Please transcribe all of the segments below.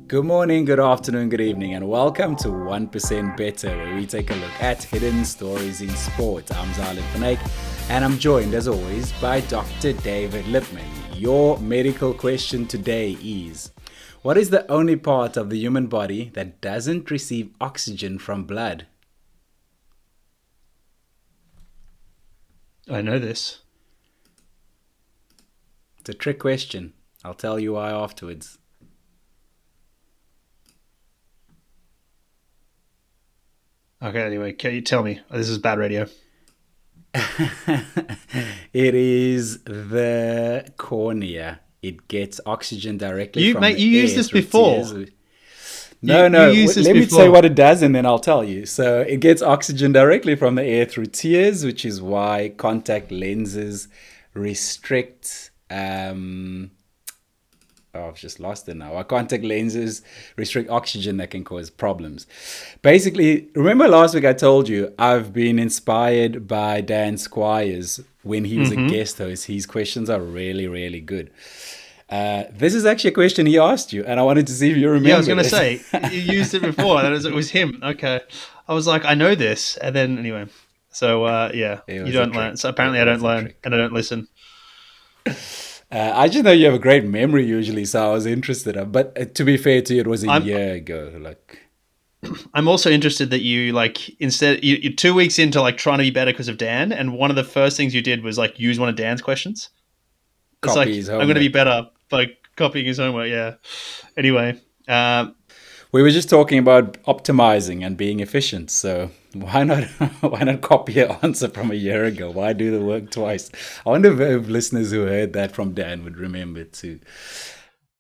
Good morning, good afternoon, good evening, and welcome to 1% Better, where we take a look at hidden stories in sport. I'm Xylon, and I'm joined, as always, by Dr. David Lipman. Your medical question today is, what is the only part of the human body that doesn't receive oxygen from blood? I know this. It's a trick question. I'll tell you why afterwards. Okay, anyway, can you tell me? This is bad radio. It is the cornea. It gets oxygen directly from the You used air this through before. tears. You No. used this Let me before. say what it does and then I'll tell you. So it gets oxygen directly from the air through tears, which is why contact lenses restrict. I've just lost it now. Our contact lenses restrict oxygen that can cause problems. Basically, remember last week I told you I've been inspired by Dan Squires when he was a guest host. His questions are really, really good. This is actually a question he asked you, and I wanted to see if you remember. Yeah, I was going to it. say, you used it before. It was him. Okay. I was like, I know this. And then, anyway. So, yeah, It you was a don't learn. trick. So, apparently, It I don't was a learn trick. and I don't listen. I just know you have a great memory usually, so I was interested. But to be fair to you, it was a I'm year ago. I'm also interested that you, you're 2 weeks into, trying to be better because of Dan. And one of the first things you did was, use one of Dan's questions. It's Copy like, his I'm going to be homework. better by copying his homework. Yeah. Anyway. We were just talking about optimizing and being efficient. So why not why not copy an answer from a year ago? Why do the work twice? I wonder if listeners who heard that from Dan would remember too.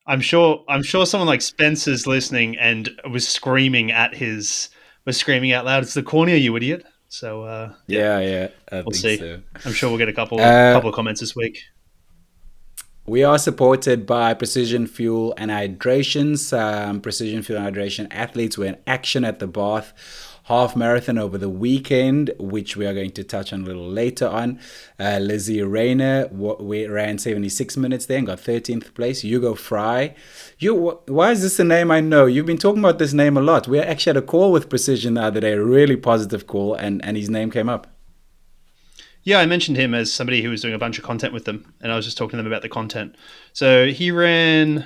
I'm sure someone like Spencer's listening and was screaming out loud, "It's the cornea, you idiot!" So yeah, Yeah, I we'll think see. so. I'm sure we'll get a Uh, couple of comments this week. we are supported by Precision Fuel and Hydration. Some Precision Fuel and Hydration athletes were in action at the Bath half marathon over the weekend, which we are going to touch on a little later on. Lizzie Rayner we ran 76 minutes there and got 13th place. Hugo Fry. Why is this a name I know? You've been talking about this name a lot. We actually had a call with Precision the other day, a really positive call, and his name came up. Yeah, I mentioned him as somebody who was doing a bunch of content with them, and I was just talking to them about the content. So he ran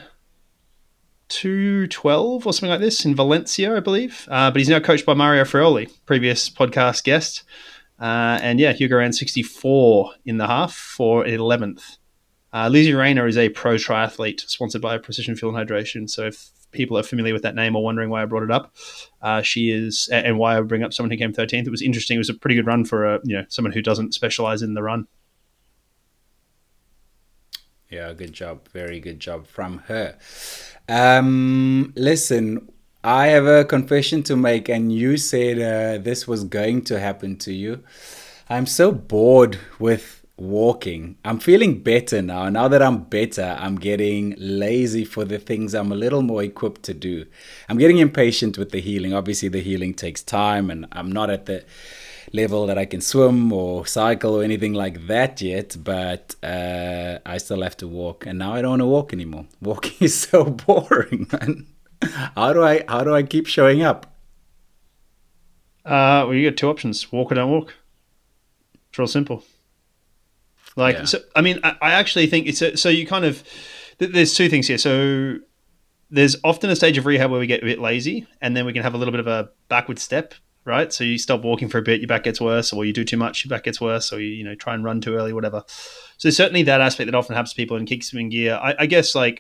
2:12 or something like this in Valencia, I believe. But he's now coached by Mario Frioli, previous podcast guest. And yeah, Hugo ran 64 in the half for 11th. Lizzie Rayner is a pro triathlete sponsored by Precision Fuel and Hydration. So if people are familiar with that name or wondering why I brought it up, she is, and why I bring up someone who came 13th. It was interesting. It was a pretty good run for someone who doesn't specialize in the run. Yeah, good job. Very good job from her. Listen, I have a confession to make, and you said this was going to happen to you. I'm so bored with walking. I'm feeling better now. Now that I'm better, I'm getting lazy for the things I'm a little more equipped to do. I'm getting impatient with the healing. Obviously, the healing takes time, and I'm not at the level that I can swim or cycle or anything like that yet, but I still have to walk, and now I don't want to walk anymore. Walking is so boring, man. How do I keep showing up? Well, you got two options: walk or don't walk. It's real simple. Yeah. I mean, I actually think so. You kind of there's two things here. So there's often a stage of rehab where we get a bit lazy, and then we can have a little bit of a backward step, right? So you stop walking for a bit, your back gets worse, or you do too much, your back gets worse, or you try and run too early, whatever. So certainly that aspect that often happens to people and kicks them in gear. I guess there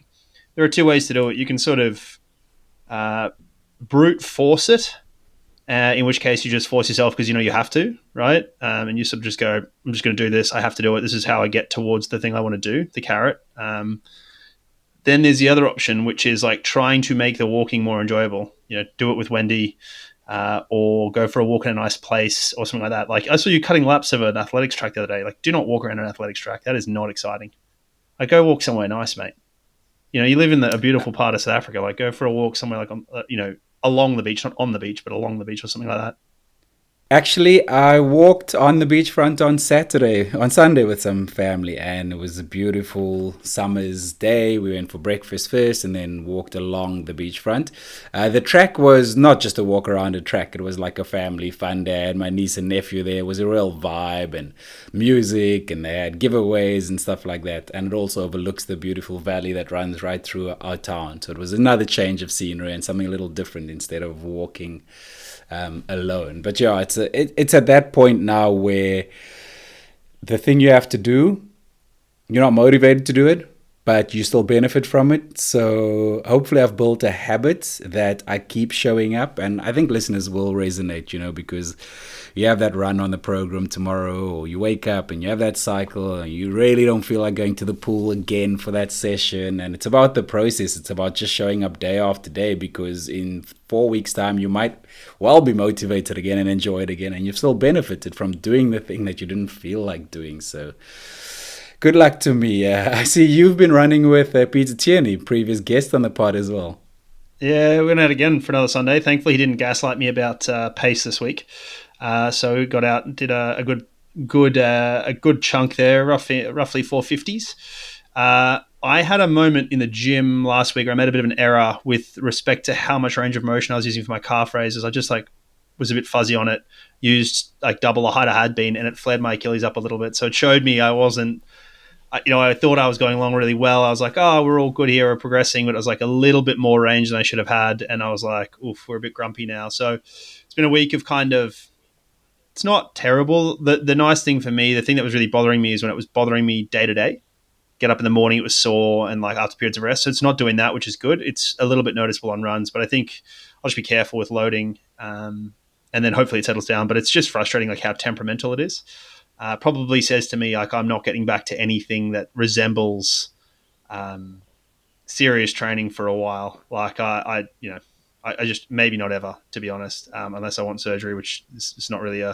are two ways to do it. You can sort of uh, brute force it, in which case you just force yourself because you have to, right? And you sort of just go, I'm just going to do this. I have to do it. This is how I get towards the thing I want to do, the carrot. Then there's the other option, which is trying to make the walking more enjoyable. Do it with Wendy, or go for a walk in a nice place or something like that. I saw you cutting laps of an athletics track the other day. Do not walk around an athletics track. That is not exciting. Go walk somewhere nice, mate. You live in a beautiful part of South Africa. Go for a walk somewhere along the beach, not on the beach, but along the beach or something like that. Actually, I walked on the beachfront on Sunday with some family, and it was a beautiful summer's day. We went for breakfast first and then walked along the beachfront. The track was not just a walk around a track, it was like a family fun day. I had my niece and nephew there. It was a real vibe and music, and they had giveaways and stuff like that. And it also overlooks the beautiful valley that runs right through our town. So it was another change of scenery and something a little different instead of walking alone. But yeah, it's at that point now where the thing you have to do, you're not motivated to do it, but you still benefit from it. So hopefully I've built a habit that I keep showing up, and I think listeners will resonate, because you have that run on the program tomorrow, or you wake up and you have that cycle and you really don't feel like going to the pool again for that session. And it's about the process. It's about just showing up day after day, because in 4 weeks time you might well be motivated again and enjoy it again, and you've still benefited from doing the thing that you didn't feel like doing. So good luck to me. I see you've been running with Peter Tierney, previous guest on the pod as well. Yeah, we went out again for another Sunday. Thankfully, he didn't gaslight me about pace this week. So we got out and did a good chunk there, roughly 450s. I had a moment in the gym last week where I made a bit of an error with respect to how much range of motion I was using for my calf raises. I just was a bit fuzzy on it, used double the height I had been, and it flared my Achilles up a little bit. So it showed me I wasn't, I thought I was going along really well. I was like, oh, we're all good here, we're progressing, but it was a little bit more range than I should have had. And I was like, oof, we're a bit grumpy now. So it's been a week of it's not terrible. The nice thing for me, the thing that was really bothering me is when it was bothering me day to day. Get up in the morning, it was sore, and after periods of rest. So it's not doing that, which is good. It's a little bit noticeable on runs, but I think I'll just be careful with loading, and then hopefully it settles down. But it's just frustrating, how temperamental it is. Probably says to me I'm not getting back to anything that resembles serious training for a while. I just maybe not ever, to be honest, unless I want surgery, which is not really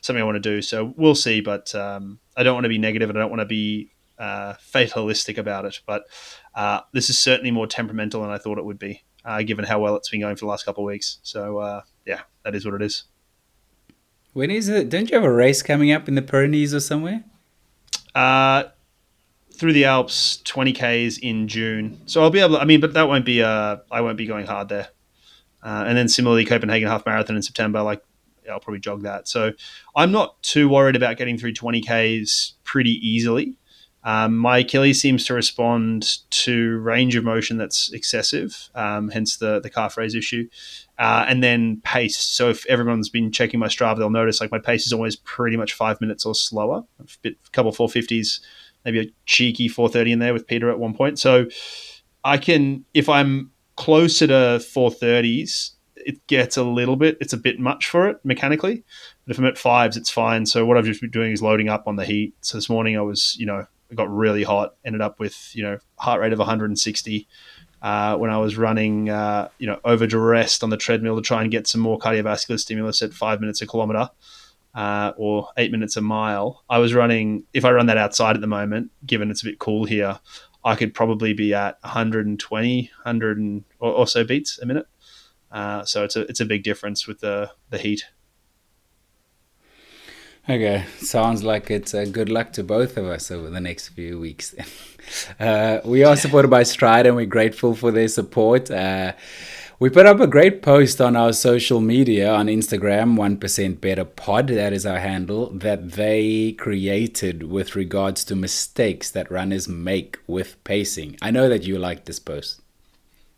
something I want to do. So we'll see. But I don't want to be negative, and I don't want to be fatalistic about it. But this is certainly more temperamental than I thought it would be, given how well it's been going for the last couple of weeks. So yeah, that is what it is. When is it? Don't you have a race coming up in the Pyrenees or somewhere? Through the Alps, 20Ks in June. So I'll be able to, but that won't be, I won't be going hard there. And then similarly, Copenhagen Half Marathon in September, I'll probably jog that. So I'm not too worried about getting through 20Ks pretty easily. My Achilles seems to respond to range of motion that's excessive, hence the calf raise issue. And then pace. So if everyone's been checking my Strava, they'll notice my pace is always pretty much 5 minutes or slower. A couple of 450s, maybe a cheeky 430 in there with Peter at one point. So I can, if I'm closer to 430s, it gets it's a bit much for it mechanically. But if I'm at fives, it's fine. So what I've just been doing is loading up on the heat. So this morning I was, I got really hot, ended up with, heart rate of 160 when I was running, over duress on the treadmill to try and get some more cardiovascular stimulus at 5 minutes a kilometer or 8 minutes a mile. I was running, if I run that outside at the moment, given it's a bit cool here, I could probably be at 120, 100 or so beats a minute. So it's a big difference with the heat. Okay, sounds like it's good luck to both of us over the next few weeks. We are supported by Stride, and we're grateful for their support. We put up a great post on our social media on Instagram, 1% Better Pod, that is our handle, that they created with regards to mistakes that runners make with pacing. I know that you liked this post.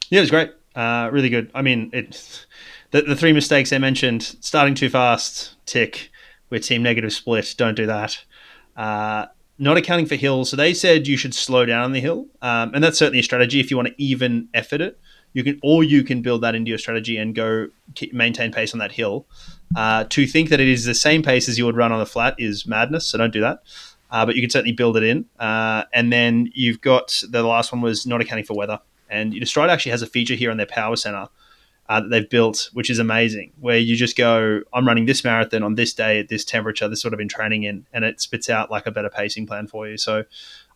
Yeah, it was great. Really good. The three mistakes they mentioned: starting too fast, tick. We're team negative split. Don't do that. Not accounting for hills. So they said you should slow down on the hill. And that's certainly a strategy if you want to even effort it. You can build that into your strategy and go maintain pace on that hill. To think that it is the same pace as you would run on the flat is madness. So don't do that. But you can certainly build it in. And then you've got the last one was not accounting for weather. And Stride actually has a feature here on their power center that they've built, which is amazing, where you just go, I'm running this marathon on this day at this temperature, this is what I've been training in, and it spits out a better pacing plan for you. So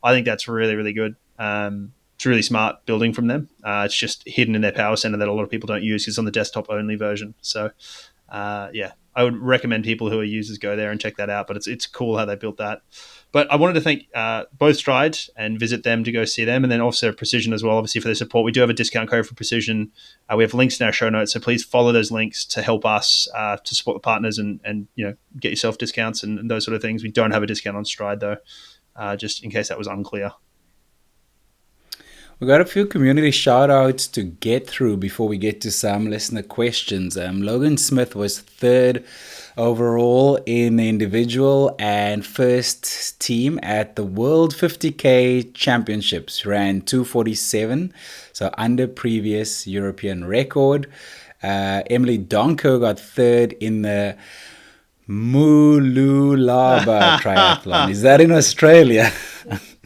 I think that's really, really good. It's really smart building from them. It's just hidden in their power center that a lot of people don't use because it's on the desktop only version. So yeah, I would recommend people who are users go there and check that out. But it's cool how they built that. But I wanted to thank both Stride and visit them to go see them, and then also Precision as well, obviously, for their support. We do have a discount code for Precision. We have links in our show notes, so please follow those links to help us to support the partners and get yourself discounts and those sort of things. We don't have a discount on Stride though, just in case that was unclear. We got a few community shout outs to get through before we get to some listener questions. Logan Smith was third overall in the individual and first team at the World 50K Championships. Ran 2:47, so under previous European record. Emily Donko got third in the Mooloolaba triathlon. Is that in Australia?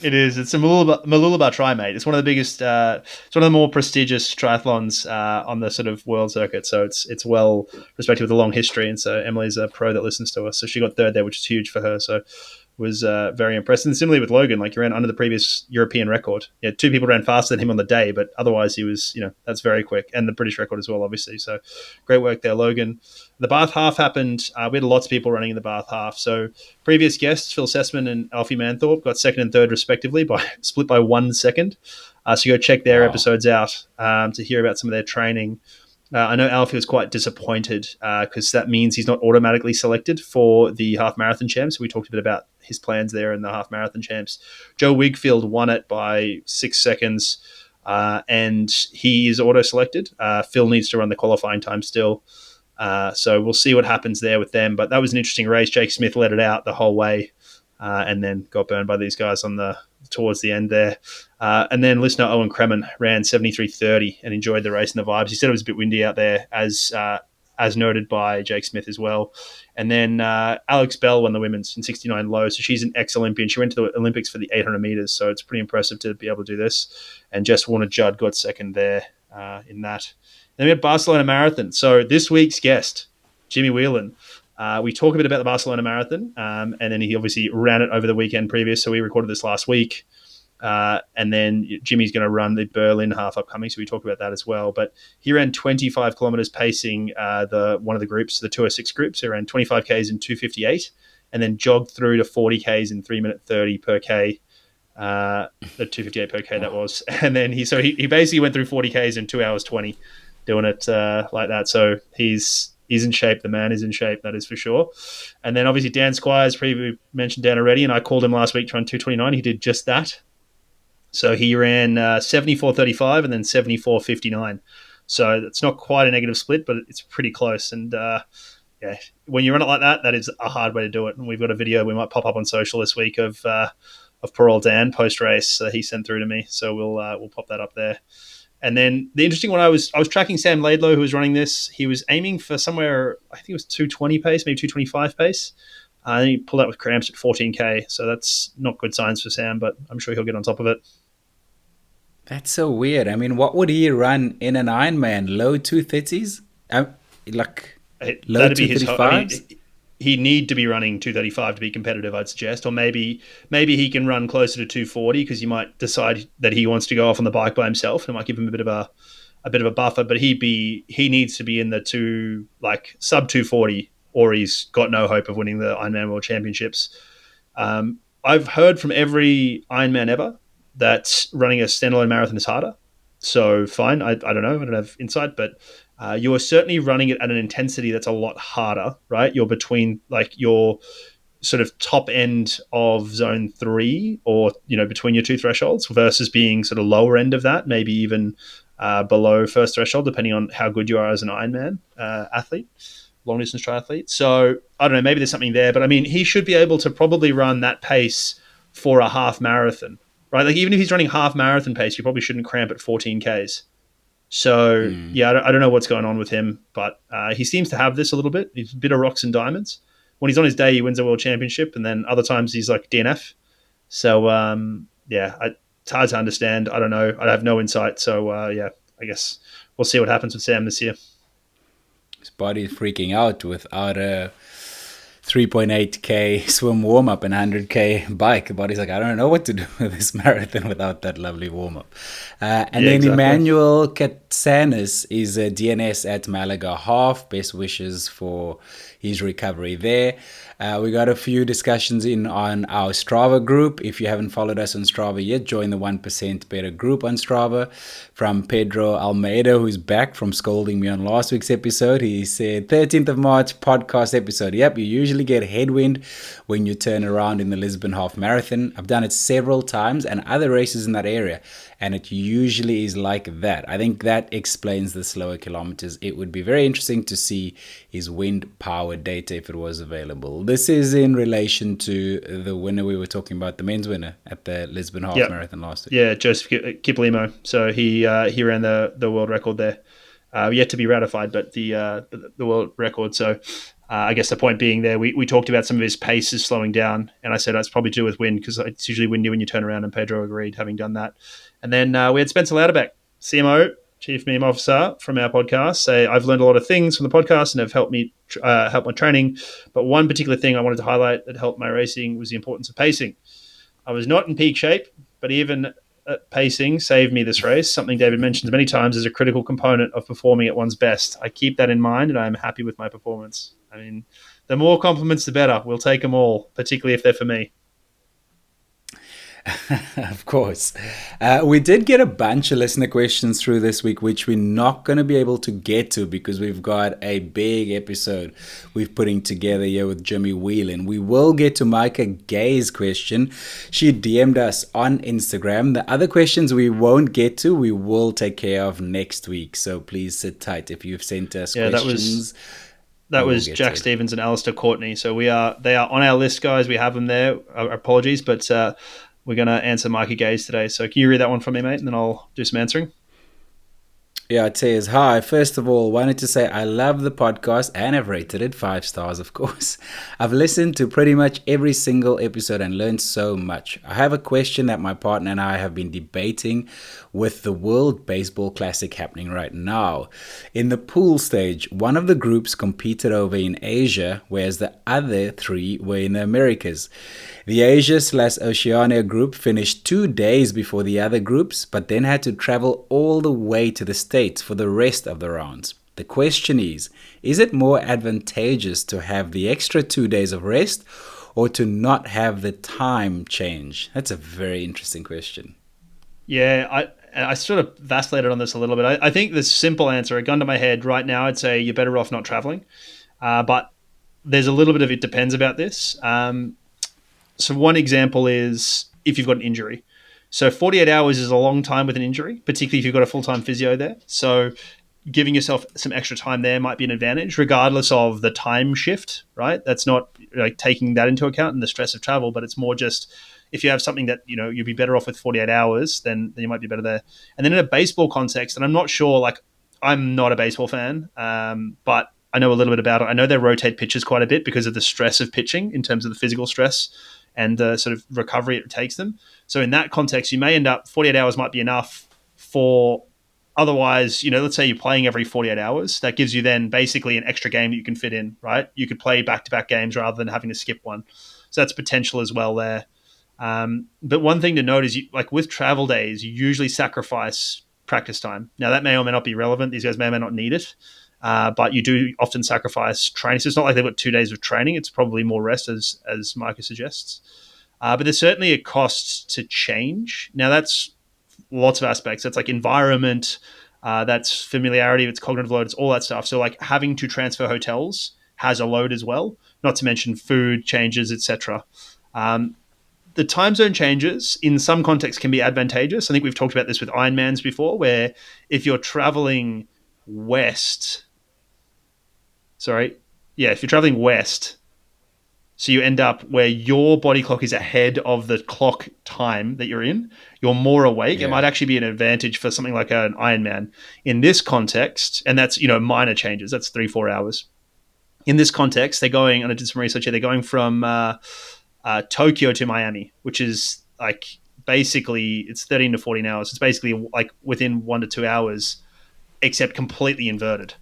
It is. It's a Mooloolaba Tri, mate. It's one of the biggest, it's one of the more prestigious triathlons on the sort of world circuit. So it's well respected with a long history. And so Emily's a pro that listens to us. So she got third there, which is huge for her. So was very impressed. And similarly with Logan, like he ran under the previous European record. Yeah, 2 people ran faster than him on the day, but otherwise he was, that's very quick. And the British record as well, obviously. So great work there, Logan. The Bath Half happened. We had lots of people running in the Bath Half. So previous guests, Phil Sessman and Alfie Manthorpe, got second and third respectively, split by 1 second. So go check their episodes out to hear about some of their training. I know Alfie was quite disappointed because that means he's not automatically selected for the half marathon champs. We talked a bit about his plans there in the half marathon champs. Joe Wigfield won it by 6 seconds and he is auto-selected. Phil needs to run the qualifying time still. So we'll see what happens there with them. But that was an interesting race. Jake Smith led it out the whole way and then got burned by these guys towards the end there. And then listener Owen Kremen ran 73.30 and enjoyed the race and the vibes. He said it was a bit windy out there, as noted by Jake Smith as well. And then Alex Bell won the women's in 69 low. So she's an ex-Olympian. She went to the Olympics for the 800 meters. So it's pretty impressive to be able to do this. And Jess Warner-Judd got second there in that. Then we had Barcelona Marathon. So this week's guest, Jimmy Whelan, we talk a bit about the Barcelona Marathon, and then he obviously ran it over the weekend previous, so we recorded this last week. And then Jimmy's going to run the Berlin half upcoming, so we talk about that as well. But he ran 25 kilometers pacing one of the groups, the 206 group. So he ran 25 Ks in 2:58, and then jogged through to 40 Ks in 3:30 per K. The 2:58 per K that was. And then he basically went through 40 Ks in 2 hours 20, doing it like that. So he's in shape. The man is in shape, that is for sure. And then obviously Dan Squires, previously mentioned Dan already, and I called him last week to run 2:29. He did just that. So he ran 74.35 and then 74.59. So it's not quite a negative split, but it's pretty close. And when you run it like that, that is a hard way to do it. And we've got a video we might pop up on social this week of poor old Dan post race he sent through to me. So we'll pop that up there. And then the interesting one, I was tracking Sam Laidlow, who was running this. He was aiming for somewhere, I think it was 2:20 pace, maybe 2:25 pace. And he pulled out with cramps at 14K. So that's not good signs for Sam, but I'm sure he'll get on top of it. That's so weird. I mean, what would he run in an Ironman? Low 230s? Low 235s? He'd need to be running 235 to be competitive, I'd suggest. Or maybe he can run closer to 240 because he might decide that he wants to go off on the bike by himself. And it might give him a bit of a buffer. But he needs to be in the sub 240, or he's got no hope of winning the Ironman World Championships. I've heard from every Ironman ever that running a standalone marathon is harder. So fine, I don't know, I don't have insight, but you are certainly running it at an intensity that's a lot harder, right? You're between your sort of top end of zone 3 or, between your 2 thresholds versus being sort of lower end of that, maybe even below first threshold, depending on how good you are as an Ironman athlete, long distance triathlete. So I don't know, maybe there's something there, but I mean, he should be able to probably run that pace for a half marathon, right? Like even if he's running half marathon pace, you probably shouldn't cramp at 14 Ks. So I don't know what's going on with him, but he seems to have this a little bit. He's a bit of rocks and diamonds. When he's on his day, he wins a world championship, and then other times he's like DNF. So it's hard to understand. I don't know. I have no insight. So I guess we'll see what happens with Sam this year. His body's freaking out without a 3.8K swim warm up and 100K bike. The body's like, I don't know what to do with this marathon without that lovely warm up. And then exactly. Emmanuel Katsanis is a DNS at Malaga half. Best wishes for his recovery there. We got a few discussions in on our Strava group. If you haven't followed us on Strava yet, join the 1% Better group on Strava. From Pedro Almeida, who's back from scolding me on last week's episode. He said, 13th of March podcast episode. Yep, you usually get headwind when you turn around in the Lisbon Half Marathon. I've done it several times and other races in that area, and it usually is like that. I think that explains the slower kilometers. It would be very interesting to see his wind power data if it was available. This is in relation to the winner we were talking about, the men's winner at the Lisbon Half Marathon last week. Yeah, Joseph Kiplimo. So he ran the world record there. Yet to be ratified, but the world record. So I guess the point being there, we talked about some of his pace is slowing down, and I said it's probably to do with wind because it's usually windy when you turn around, and Pedro agreed, having done that. And then we had Spencer Louderbeck, CMO, Chief Meme Officer from our podcast, say, I've learned a lot of things from the podcast and have helped me help my training. But one particular thing I wanted to highlight that helped my racing was the importance of pacing. I was not in peak shape, but even pacing saved me this race, something David mentions many times as a critical component of performing at one's best. I keep that in mind and I'm happy with my performance. I mean, the more compliments, the better. We'll take them all, particularly if they're for me. Of course. We did get a bunch of listener questions through this week, which we're not going to be able to get to because we've got a big episode we're putting together here with Jimmy Whelan. We will get to Micah Gay's question. She DM'd us on Instagram. The other questions we won't get to, we will take care of next week. So please sit tight if you've sent us questions. That was Jack Stevens and Alistair Courtney. So they are on our list, guys. We have them there. Apologies, but we're going to answer Mikey Gaze today. So can you read that one from me, mate? And then I'll do some answering. Yeah, it says, hi, first of all, wanted to say I love the podcast and I've rated it 5 stars, of course. I've listened to pretty much every single episode and learned so much. I have a question that my partner and I have been debating with the World Baseball Classic happening right now. In the pool stage, one of the groups competed over in Asia, whereas the other 3 were in the Americas. The Asia/Oceania group finished 2 days before the other groups, but then had to travel all the way to the States for the rest of the rounds. The question is it more advantageous to have the extra 2 days of rest or to not have the time change? That's a very interesting question. Yeah, I sort of vacillated on this a little bit. I think the simple answer, a gun to my head right now, I'd say you're better off not traveling. But there's a little bit of it depends about this. So one example is if you've got an injury. So 48 hours is a long time with an injury, particularly if you've got a full-time physio there. So giving yourself some extra time there might be an advantage, regardless of the time shift, right? That's not like taking that into account and the stress of travel, but it's more just if you have something that, you know, you'd be better off with 48 hours, then you might be better there. And then in a baseball context, and I'm not sure, like I'm not a baseball fan, but I know a little bit about it. I know they rotate pitches quite a bit because of the stress of pitching in terms of the physical stress and the sort of recovery it takes them. So in that context, you may end up 48 hours might be enough for otherwise, you know, let's say you're playing every 48 hours. That gives you then basically an extra game that you can fit in, right? You could play back-to-back games rather than having to skip one. So that's potential as well there. But one thing to note is like with travel days, you usually sacrifice practice time. Now that may or may not be relevant. These guys may or may not need it. But you do often sacrifice training. So it's not like they've got 2 days of training. It's probably more rest, as Micah suggests. But there's certainly a cost to change. Now, that's lots of aspects. That's like environment. That's familiarity. It's cognitive load. It's all that stuff. So like having to transfer hotels has a load as well, not to mention food changes, etc. The time zone changes in some contexts can be advantageous. I think we've talked about this with Ironmans before, where if you're traveling west... if you're traveling west, so you end up where your body clock is ahead of the clock time that you're in, you're more awake. Yeah. It might actually be an advantage for something like an Ironman. In this context, and that's, you know, minor changes, that's 3-4 hours. In this context, they're going, and I did some research here, they're going from Tokyo to Miami, which is like basically, it's 13 to 14 hours. It's basically like within 1 to 2 hours, except completely inverted.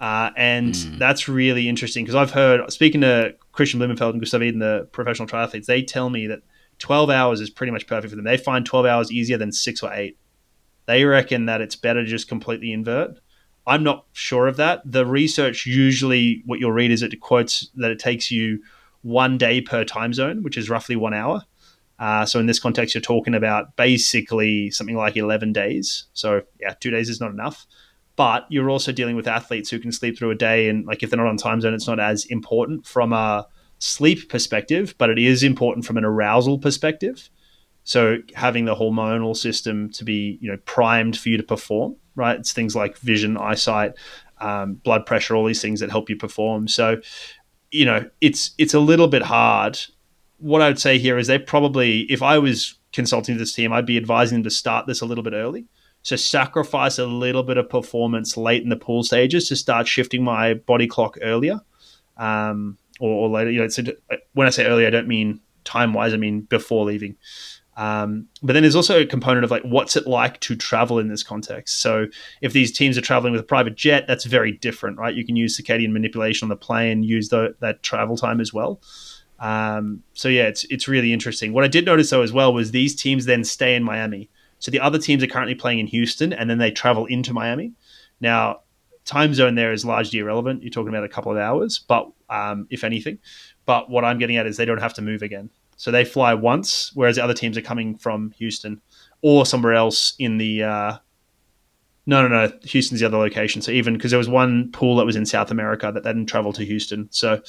And that's really interesting because I've heard, speaking to Christian Blumenfeld and Gustav Eden, the professional triathletes, they tell me that 12 hours is pretty much perfect for them. They find 12 hours easier than 6 or 8. They reckon that it's better to just completely invert. I'm not sure of that. The research usually, what you'll read is it quotes that it takes you 1 day per time zone, which is roughly 1 hour. So in this context, you're talking about basically something like 11 days. So yeah, 2 days is not enough. But you're also dealing with athletes who can sleep through a day. And like if they're not on time zone, it's not as important from a sleep perspective, but it is important from an arousal perspective. So having the hormonal system to be, primed for you to perform, right? It's things like vision, eyesight, blood pressure, all these things that help you perform. So, it's a little bit hard. What I would say here is they probably, if I was consulting this team, I'd be advising them to start this a little bit early. So sacrifice a little bit of performance late in the pool stages to start shifting my body clock earlier, or later. So when I say early, I don't mean time-wise. I mean before leaving. But then there's also a component of like, what's it like to travel in this context? So if these teams are traveling with a private jet, that's very different, right? You can use circadian manipulation on the plane, use that travel time as well. So yeah, it's really interesting. What I did notice though as well was these teams then stay in Miami. So the other teams are currently playing in Houston and then they travel into Miami. Now, time zone there is largely irrelevant. You're talking about a couple of hours, but if anything. But what I'm getting at is they don't have to move again. So they fly once, whereas the other teams are coming from Houston or somewhere else in the No. Houston's the other location. So even because there was one pool that was in South America that didn't travel to Houston. So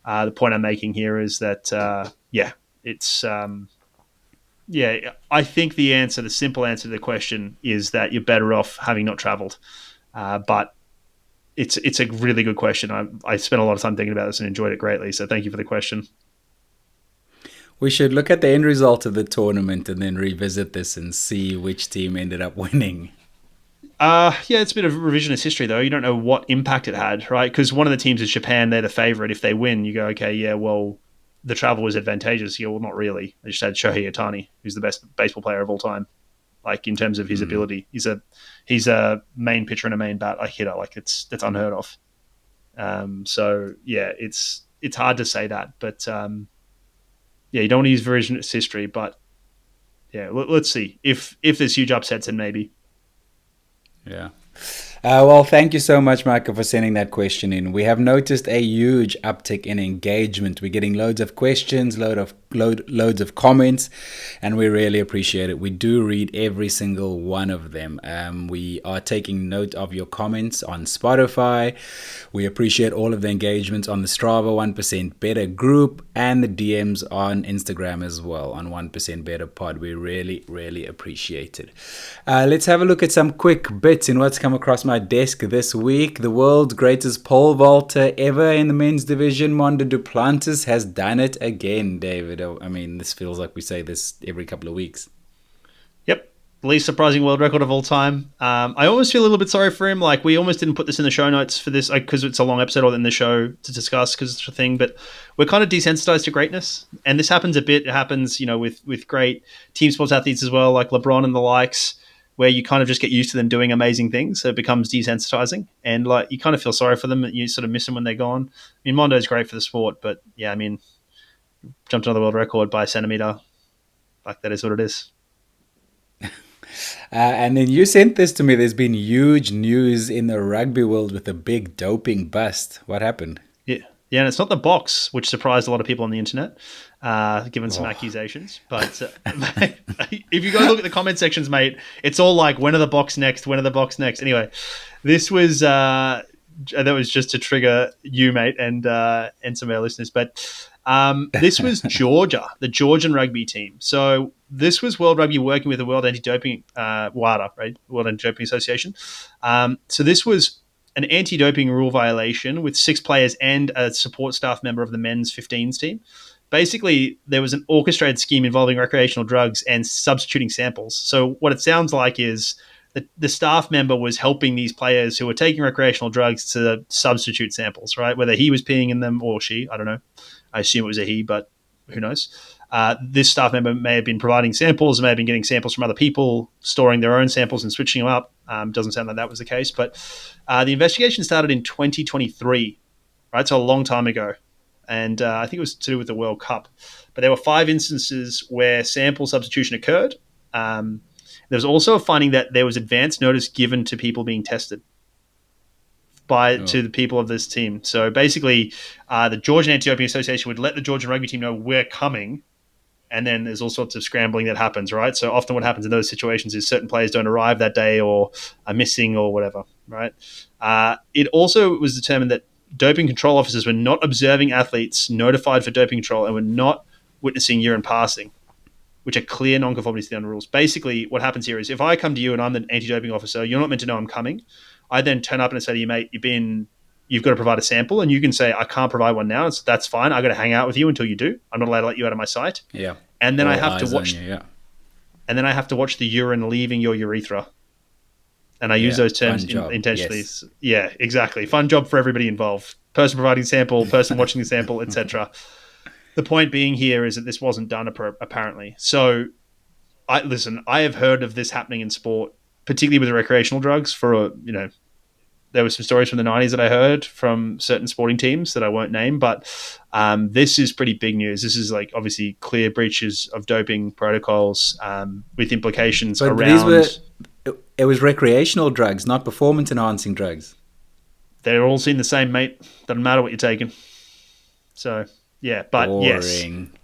the point I'm making here is that, I think the simple answer to the question is that you're better off having not traveled. But it's a really good question. I spent a lot of time thinking about this and enjoyed it greatly. So thank you for the question. We should look at the end result of the tournament and then revisit this and see which team ended up winning. It's a bit of revisionist history, though. You don't know what impact it had, right? Because one of the teams is Japan. They're the favorite. If they win, you go, okay, yeah, well, the travel was advantageous. Yeah, well, not really. They just had Shohei Ohtani, who's the best baseball player of all time, like in terms of his ability. He's a main pitcher and a main bat, a hitter. Like that's unheard of. So yeah, it's hard to say that, but you don't want to use revisionist history, but yeah, let's see if there's huge upsets, then maybe. Yeah. Well, thank you so much, Michael, for sending that question in. We have noticed a huge uptick in engagement. We're getting loads of questions, loads of comments, and we really appreciate it. We do read every single one of them. We are taking note of your comments on Spotify. We appreciate all of the engagements on the Strava 1% Better group and the DMs on Instagram as well on 1% Better Pod. We really, really appreciate it. Let's have a look at some quick bits in what's come across my desk this week. The world's greatest pole vaulter ever in the men's division, Mondo Duplantis, has done it again, David. I mean, this feels like we say this every couple of weeks. Yep. Least surprising world record of all time. I almost feel a little bit sorry for him. Like, we almost didn't put this in the show notes for this because it's a long episode or in the show to discuss because it's a thing, but we're kind of desensitized to greatness. And this happens a bit. It happens, with great team sports athletes as well, like LeBron and the likes, where you kind of just get used to them doing amazing things. So it becomes desensitizing and like you kind of feel sorry for them and you sort of miss them when they're gone. I mean, Mondo's great for the sport, but yeah, I mean, jumped another world record by a centimeter. Like that is what it is. And then you sent this to me. There's been huge news in the rugby world with a big doping bust. What happened? Yeah, and it's not the box, which surprised a lot of people on the internet, given some accusations. But if you go look at the comment sections, mate, it's all like, when are the box next? When are the box next? Anyway, this was that was just to trigger you, mate, and some of our listeners. But this was Georgia, the Georgian rugby team. So this was World Rugby working with the World Anti-Doping WADA, right? World Anti-Doping Association. So this was an anti-doping rule violation with 6 players and a support staff member of the men's 15s team. Basically, there was an orchestrated scheme involving recreational drugs and substituting samples. So what it sounds like is that the staff member was helping these players who were taking recreational drugs to substitute samples, right? Whether he was peeing in them or she, I don't know. I assume it was a he, but who knows? This staff member may have been providing samples, may have been getting samples from other people, storing their own samples and switching them up. Doesn't sound like that was the case, but the investigation started in 2023, right? So a long time ago. and I think it was to do with the World Cup. But there were 5 instances where sample substitution occurred. There was also a finding that there was advance notice given to people being tested to the people of this team. So basically, the Georgian Anti-Doping Association would let the Georgian rugby team know we're coming, and then there's all sorts of scrambling that happens, right? So often what happens in those situations is certain players don't arrive that day or are missing or whatever, right? It also was determined that doping control officers were not observing athletes notified for doping control and were not witnessing urine passing, which are clear non-conformities to the under rules. Basically, what happens here is if I come to you and I'm the anti-doping officer, you're not meant to know I'm coming. I then turn up and say to you, mate, you've got to provide a sample, and you can say, I can't provide one now. That's fine. I got to hang out with you until you do. I'm not allowed to let you out of my sight. Yeah. And then All I have to eyes watch. on you, yeah. And then I have to watch the urine leaving your urethra. And I use those terms intentionally. Yes. Yeah, exactly. Fun job for everybody involved. Person providing sample, person watching the sample, etc. The point being here is that this wasn't done apparently. So, I have heard of this happening in sport, particularly with the recreational drugs. There were some stories from the 90s that I heard from certain sporting teams that I won't name, but this is pretty big news. This is like obviously clear breaches of doping protocols with implications around. It was recreational drugs, not performance-enhancing drugs. They're all seen the same, mate. Doesn't matter what you're taking. So, yeah, but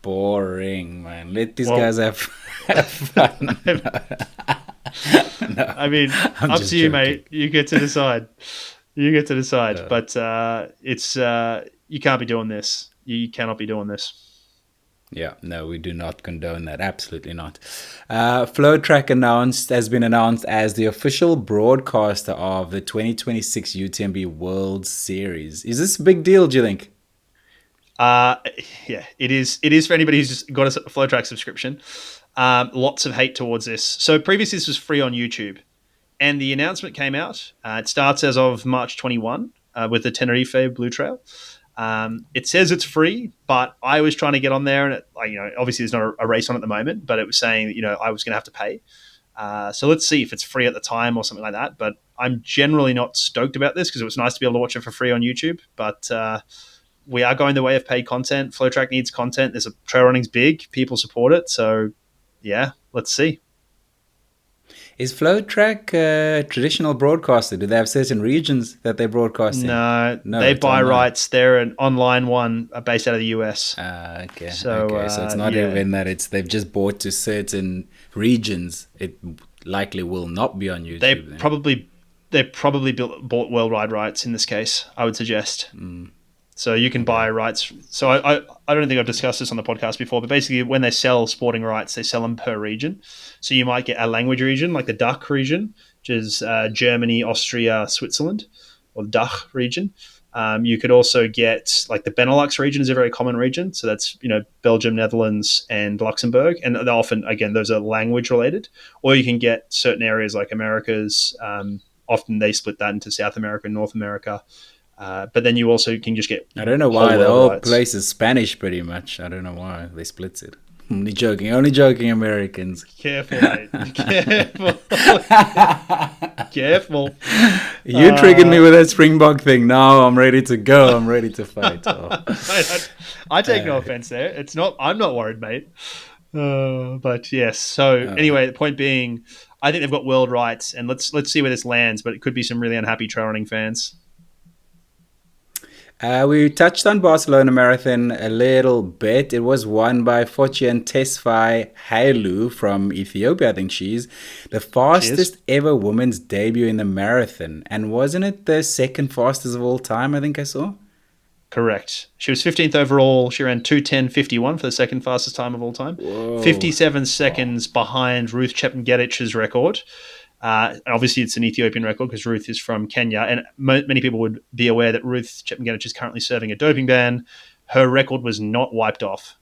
boring, man. Let these guys have fun. No, I mean, up to you, mate. You get to decide. No. But it's you can't be doing this. You cannot be doing this. Yeah, no, we do not condone that. Absolutely not. Flotrack has been announced as the official broadcaster of the 2026 UTMB World Series. Is this a big deal, do you think? Yeah, it is. It is for anybody who's just got a Flotrack subscription. Lots of hate towards this. So previously this was free on YouTube, and the announcement came out. It starts as of March 21 with the Tenerife Blue Trail. It says it's free, but I was trying to get on there, and obviously there's not a race on at the moment, but it was saying that I was going to have to pay. So let's see if it's free at the time or something like that. But I'm generally not stoked about this because it was nice to be able to watch it for free on YouTube. But we are going the way of paid content. Flotrack needs content. Trail running's big. People support it. So yeah, let's see. Is Flotrack traditional broadcaster? Do they have certain regions that they broadcast in? No, they buy rights. They're an online one based out of the US. Okay. So it's not even that they've just bought to certain regions. It likely will not be on YouTube. They probably bought worldwide rights in this case, I would suggest. So you can buy rights. So I don't think I've discussed this on the podcast before, but basically when they sell sporting rights, they sell them per region. So you might get a language region like the DACH region, which is Germany, Austria, Switzerland, or the DACH region. You could also get like the Benelux region is a very common region. So that's, Belgium, Netherlands, and Luxembourg. And they're often, again, those are language related. Or you can get certain areas like Americas. Often they split that into South America and North America. But then you also can just get. I don't know why the whole place is Spanish, pretty much. I don't know why they split it. Only joking, Americans. Careful, mate. Careful. You triggered me with that Springbok thing. Now I'm ready to go. I'm ready to fight. Mate, I take no offense there. It's not. I'm not worried, mate. But yes. So anyway, the point being, I think they've got world rights, and let's see where this lands. But it could be some really unhappy trail running fans. We touched on Barcelona Marathon a little bit. It was won by Fortune Tesfaye Hailu from Ethiopia. I think she's the fastest ever woman's debut in the marathon. And wasn't it the second fastest of all time, I think I saw? Correct. She was 15th overall. She ran 2:10.51 for the second fastest time of all time. Whoa. 57 seconds behind Ruth Chepngetich's record. Obviously, it's an Ethiopian record because Ruth is from Kenya, and many people would be aware that Ruth Chepngetich is currently serving a doping ban. Her record was not wiped off.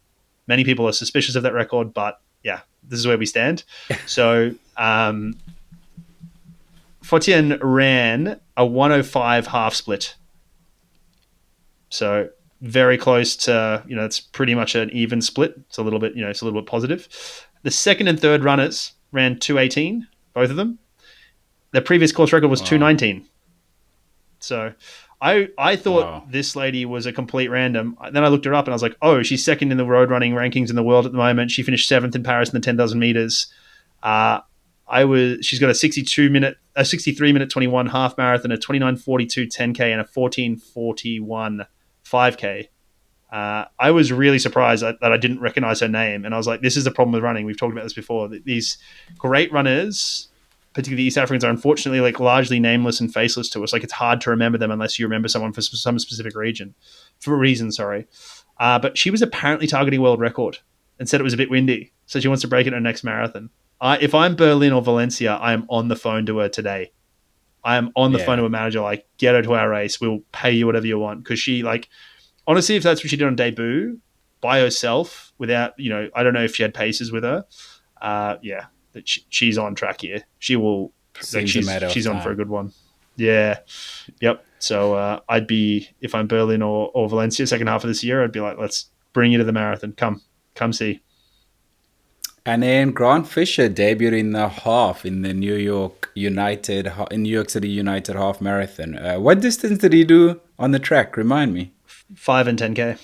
Many people are suspicious of that record, but yeah, this is where we stand. So, Fortune ran a 1:05 half split. So very close to, it's pretty much an even split. It's a little bit, it's a little bit positive. The second and third runners ran 2:18, both of them. Their previous course record was 2:19. So I thought Wow. this lady was a complete random. Then I looked her up and I was like, oh, she's second in the road running rankings in the world at the moment. She finished 7th in Paris in the 10,000 meters. Uh, she's got a 63-minute 21 half marathon, a 29:42 10K, and a 14:41 5K. I was really surprised that I didn't recognize her name. And I was like, this is the problem with running. We've talked about this before. These great runners, particularly East Africans, are unfortunately like largely nameless and faceless to us. Like it's hard to remember them unless you remember someone for some specific reason. But she was apparently targeting world record and said it was a bit windy. So she wants to break it in her next marathon. If I'm Berlin or Valencia, I am on the phone to her today. I am on the phone to Yeah. a manager, like, get her to our race. We'll pay you whatever you want. Because she, like, honestly, if that's what she did on debut by herself, without, I don't know if she had paces with her. Yeah, that she's on track here. She will, like, Seems a matter of she's on for a time. good one. Yeah, yep. So I'd be, if I'm Berlin or Valencia, second half of this year, I'd be like, let's bring you to the marathon. Come see. And then Grant Fisher debuted in the half in the New York City United half marathon. What distance did he do on the track? Remind me. 5 and 10K.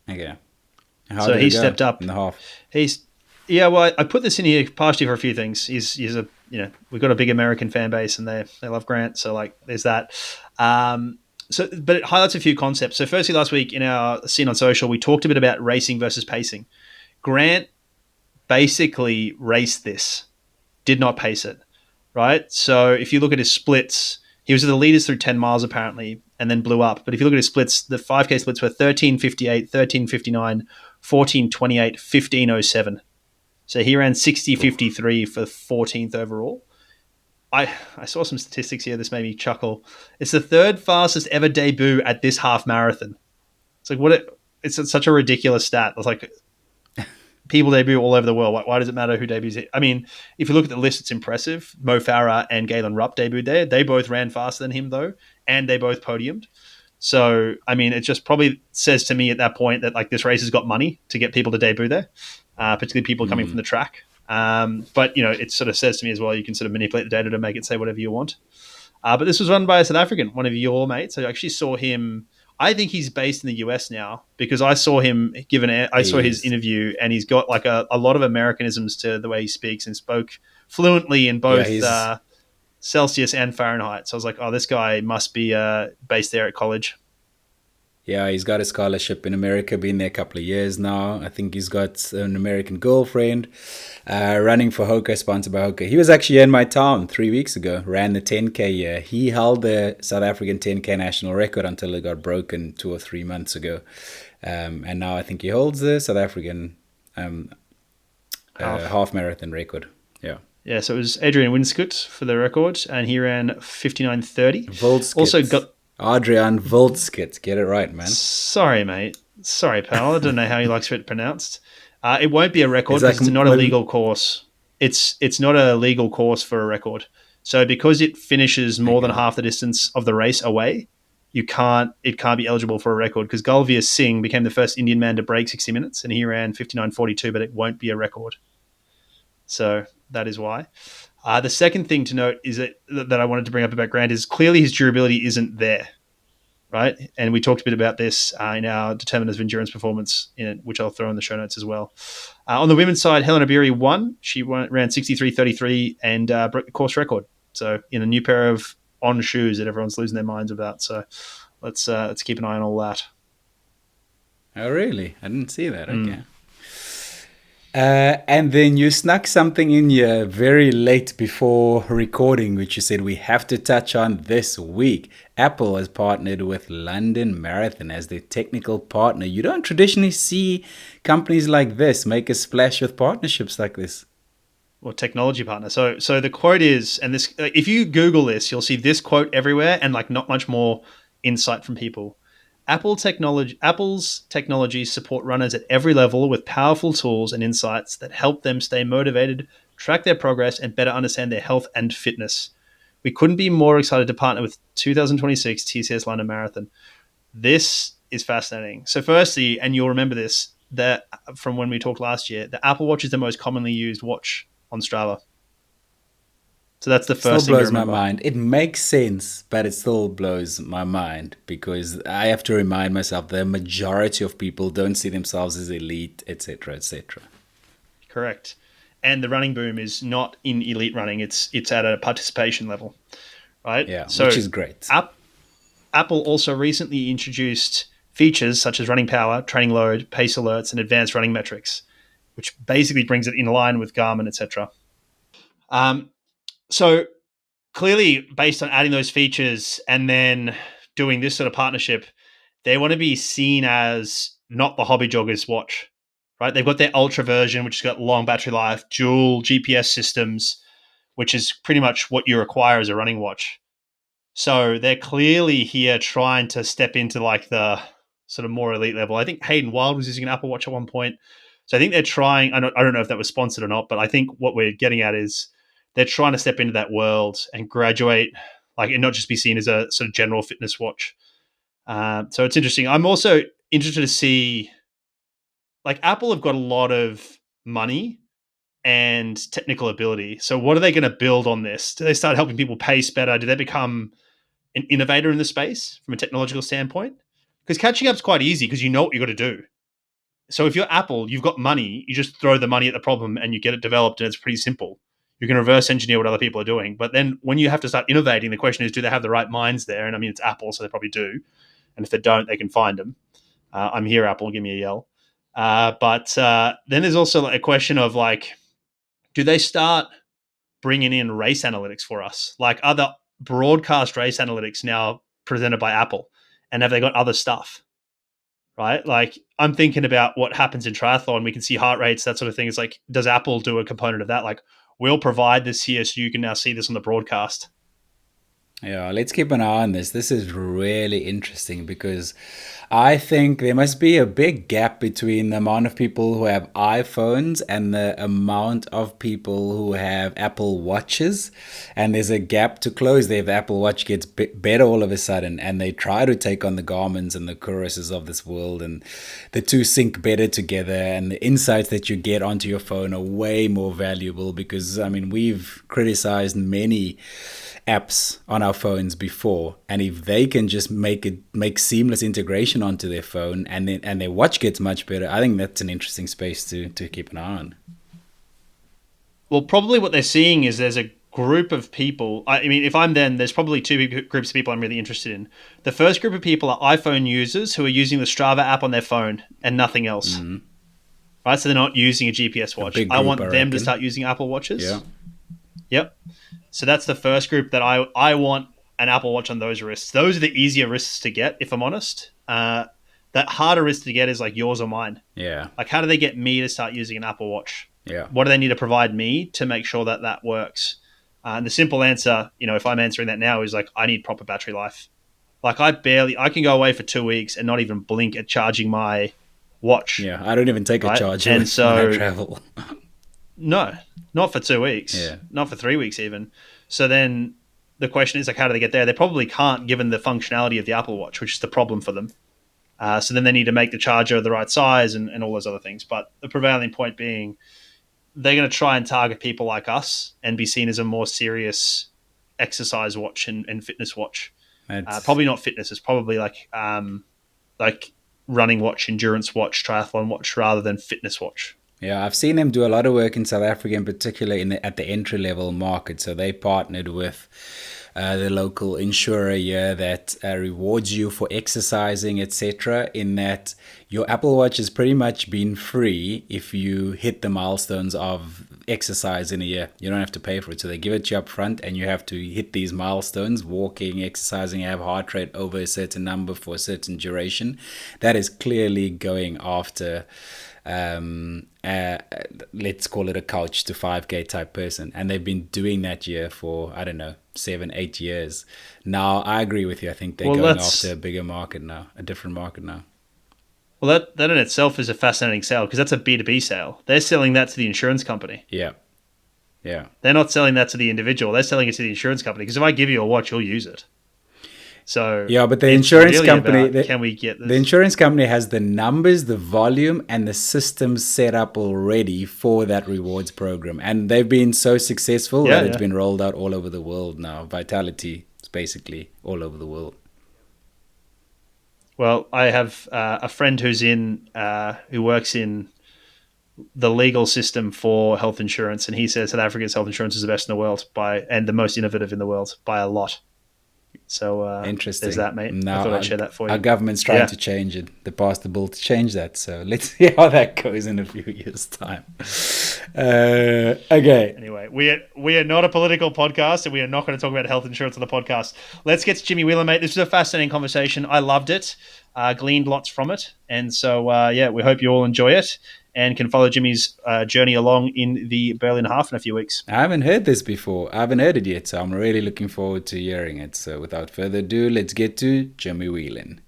Okay. How So did he it go stepped up. in the half? He's Yeah. Well, I put this in here partially for a few things. He's a we've got a big American fan base and they love Grant. So like there's that. But it highlights a few concepts. So firstly, last week in our scene on social, we talked a bit about racing versus pacing. Grant basically raced this, did not pace it, right? So if you look at his splits, he was at the leaders through 10 miles apparently and then blew up. But if you look at his splits, the 5K splits were 13:58, 13:59, 14:28, 15:07. So he ran 60:53 for 14th overall. I saw some statistics here. This made me chuckle. It's the third fastest ever debut at this half marathon. It's like it's such a ridiculous stat. It's like people debut all over the world. Why does it matter who debuts it? I mean, if you look at the list, it's impressive. Mo Farah and Galen Rupp debuted there. They both ran faster than him though, and they both podiumed. So, I mean, it just probably says to me at that point that like this race has got money to get people to debut there, particularly people coming from the track. But it sort of says to me as well, you can sort of manipulate the data to make it say whatever you want. But this was run by a South African, one of your mates. I actually saw him. I think he's based in the US now because I saw him I saw his He's interview and he's got like a lot of Americanisms to the way he speaks and spoke fluently in yeah, both he's Celsius and Fahrenheit. So I was like, oh, this guy must be based there at college. Yeah, he's got a scholarship in America, been there a couple of years now. I think he's got an American girlfriend, running for Hoka, sponsored by Hoka. He was actually in my town 3 weeks ago, ran the 10K here. He held the South African 10K national record until it got broken 2 or 3 months ago. And now I think he holds the South African Half. half marathon record. Yeah. Yeah, so it was Adrian Winscott for the record, and he ran 59:30. Also Volskit. got Adrian Volskit. Get it right, man. Sorry, mate. Sorry, pal. I don't know how he likes it pronounced. It won't be a record It's like because it's not a legal course. It's not a legal course for a record. So because it finishes more than okay. half the distance of the race away, it can't be eligible for a record because Galveer Singh became the first Indian man to break 60 minutes and he ran 59:42, but it won't be a record. So that is why. The second thing to note is that I wanted to bring up about Grant is clearly his durability isn't there, right? And we talked a bit about this in our determinants of endurance performance, which I'll throw in the show notes as well. On the women's side, Helena Beery won. She ran 63:33 and broke the course record. So in a new pair of on shoes that everyone's losing their minds about. So let's keep an eye on all that. Oh, really? I didn't see that. Okay. And then you snuck something in here very late before recording, which you said we have to touch on this week. Apple has partnered with London Marathon as their technical partner. You don't traditionally see companies like this make a splash with partnerships like this. Or technology partner. So the quote is, and this, if you Google this, you'll see this quote everywhere, and like not much more insight from people. Apple's technologies support runners at every level with powerful tools and insights that help them stay motivated, track their progress, and better understand their health and fitness. We couldn't be more excited to partner with 2026 TCS London Marathon. This is fascinating. So firstly, and you'll remember this, that from when we talked last year, the Apple Watch is the most commonly used watch on Strava. So that's the Still first thing to blows my remember. mind. It makes sense, but it still blows my mind because I have to remind myself the majority of people don't see themselves as elite, etc., etc. Correct. And the running boom is not in elite running; it's at a participation level, right? Yeah, which So, is great. Apple also recently introduced features such as running power, training load, pace alerts, and advanced running metrics, which basically brings it in line with Garmin, etc. So clearly, based on adding those features and then doing this sort of partnership, they want to be seen as not the hobby jogger's watch, right? They've got their ultra version, which has got long battery life, dual GPS systems, which is pretty much what you require as a running watch. So they're clearly here trying to step into like the sort of more elite level. I think Hayden Wild was using an Apple Watch at one point. So I think they're trying. I don't know if that was sponsored or not, but I think what we're getting at is they're trying to step into that world and graduate, like, and not just be seen as a sort of general fitness watch. So it's interesting. I'm also interested to see, like, Apple have got a lot of money and technical ability. So what are they going to build on this? Do they start helping people pace better? Do they become an innovator in the space from a technological standpoint? Because catching up is quite easy because you know what you got to do. So if you're Apple, you've got money, you just throw the money at the problem and you get it developed, and it's pretty simple. You can reverse engineer what other people are doing. But then when you have to start innovating, the question is, do they have the right minds there? And I mean, it's Apple, so they probably do. And if they don't, they can find them. I'm here, Apple, give me a yell. But then there's also like a question of like, do they start bringing in race analytics for us? Like, are the broadcast race analytics now presented by Apple? And have they got other stuff? Right? Like, I'm thinking about what happens in triathlon. We can see heart rates, that sort of thing. It's like, does Apple do a component of that? Like, we'll provide this here so you can now see this on the broadcast. Yeah, let's keep an eye on this. This is really interesting because I think there must be a big gap between the amount of people who have iPhones and the amount of people who have Apple Watches. And there's a gap to close there. The Apple Watch gets better all of a sudden, and they try to take on the Garmins and the Coruses of this world, and the two sync better together. And the insights that you get onto your phone are way more valuable because, I mean, we've criticized many apps on our phones before, and if they can just make seamless integration onto their phone, and their watch gets much better, I think that's an interesting space to keep an eye on. Well, probably what they're seeing is there's a group of people. I mean, if I'm them, there's probably two groups of people I'm really interested in. The first group of people are iPhone users who are using the Strava app on their phone and nothing else. Mm-hmm. Right? So they're not using a GPS watch. I want them to start using Apple Watches. Yeah. Yep. So that's the first group that I want an Apple Watch on those wrists. Those are the easier wrists to get, if I'm honest. That harder wrist to get is like yours or mine. Yeah. Like, how do they get me to start using an Apple Watch? Yeah. What do they need to provide me to make sure that that works? And the simple answer, if I'm answering that now, is like, I need proper battery life. Like, I can go away for 2 weeks and not even blink at charging my watch. Yeah, I don't even take a charger when I travel. No, not for 2 weeks. Yeah. Not for 3 weeks even. So then the question is, like, how do they get there? They probably can't, given the functionality of the Apple Watch, which is the problem for them. So then they need to make the charger the right size and all those other things. But the prevailing point being, they're going to try and target people like us and be seen as a more serious exercise watch and fitness watch. Probably not fitness. It's probably like running watch, endurance watch, triathlon watch, rather than fitness watch. Yeah, I've seen them do a lot of work in South Africa, in particular at the entry level market. So they partnered with the local insurer here that rewards you for exercising, etc. In that your Apple Watch has pretty much been free if you hit the milestones of exercise in a year. You don't have to pay for it. So they give it to you up front, and you have to hit these milestones: walking, exercising, have heart rate over a certain number for a certain duration. That is clearly going after let's call it a couch to 5K type person, and they've been doing that year for, I don't know, 7-8 years now. I agree with you. I think they're going after a bigger market now, a different market now. Well, that in itself is a fascinating sale, because that's a B2B sale. They're selling that to the insurance company. Yeah They're not selling that to the individual. They're selling it to the insurance company, because if I give you a watch, you'll use it. So Yeah, but the it's insurance really company, about, can we get the this? insurance company has the numbers, the volume, and the systems set up already for that rewards program, and they've been so successful Yeah, that it's yeah. been rolled out all over the world now. Vitality is basically all over the world. Well, I have a friend who works in the legal system for health insurance, and he says South Africa's health insurance is the best in the world and the most innovative in the world by a lot. So there's Interesting. that, mate. I Now thought I'd share that for our you. government's trying Yeah. to change it. They passed the bill to change that. So let's see how that goes in a few years' time. Okay. Anyway, we are not a political podcast, and we are not going to talk about health insurance on the podcast. Let's get to Jimmy Whelan, mate. This was a fascinating conversation. I loved it. Gleaned lots from it, and so yeah, we hope you all enjoy it and can follow Jimmy's journey along in the Berlin Half in a few weeks. I haven't heard this before. I haven't heard it yet, so I'm really looking forward to hearing it. So without further ado, let's get to Jimmy Whelan.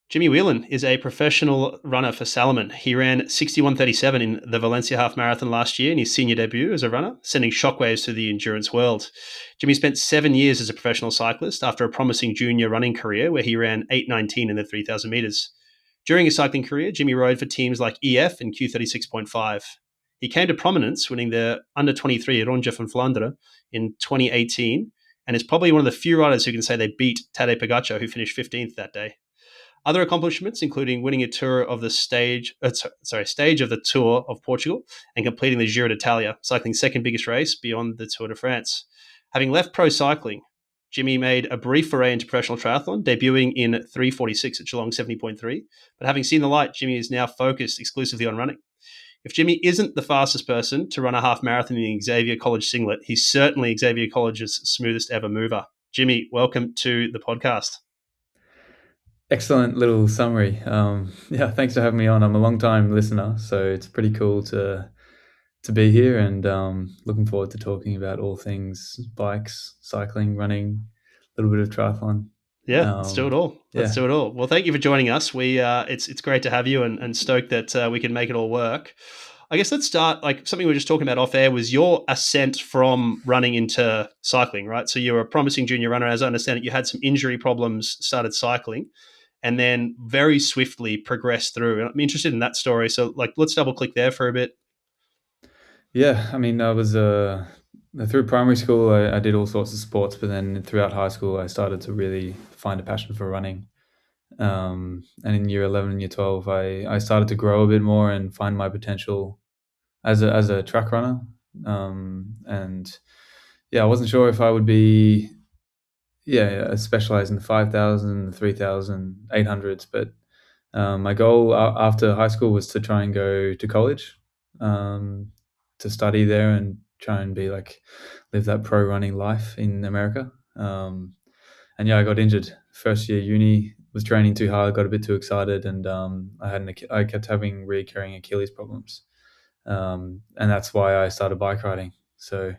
Jimmy Whelan is a professional runner for Salomon. He ran 61:37 in the Valencia half marathon last year in his senior debut as a runner, sending shockwaves to the endurance world. Jimmy spent 7 years as a professional cyclist after a promising junior running career where he ran 8:19 in the 3,000 metres. During his cycling career, Jimmy rode for teams like EF and Q36.5. He came to prominence winning the under-23 Ronde van Vlaanderen in 2018 and is probably one of the few riders who can say they beat Tadej Pogacar, who finished 15th that day. Other accomplishments, including winning a tour of the stage of the Tour of Portugal and completing the Giro d'Italia, cycling second biggest race beyond the Tour de France. Having left pro cycling, Jimmy made a brief foray into professional triathlon, debuting in 3:46 at Geelong 70.3. But having seen the light, Jimmy is now focused exclusively on running. If Jimmy isn't the fastest person to run a half marathon in the Xavier College singlet, he's certainly Xavier College's smoothest ever mover. Jimmy, welcome to the podcast. Excellent little summary. Yeah, thanks for having me on. I'm a long-time listener, so it's pretty cool to be here, and looking forward to talking about all things bikes, cycling, running, a little bit of triathlon. Yeah, let's do it all. Let's yeah. do it all. Well, thank you for joining us. It's great to have you, and stoked that we can make it all work. I guess let's start, like something we were just talking about off air was your ascent from running into cycling, right? So you were a promising junior runner. As I understand it, you had some injury problems, started cycling, and then very swiftly progressed through. And I'm interested in that story. So like, let's double click there for a bit. Yeah, I mean, I was through primary school, I did all sorts of sports, but then throughout high school, I started to really find a passion for running. And in year 11 and year 12, I started to grow a bit more and find my potential as a track runner. And yeah, I wasn't sure if I would be specialized in the 5,000, the 3,000, 800s, but my goal after high school was to try and go to college, to study there and try and live that pro running life in America. And yeah, I got injured first year uni, was training too hard, got a bit too excited, and I kept having recurring Achilles problems. And that's why I started bike riding. So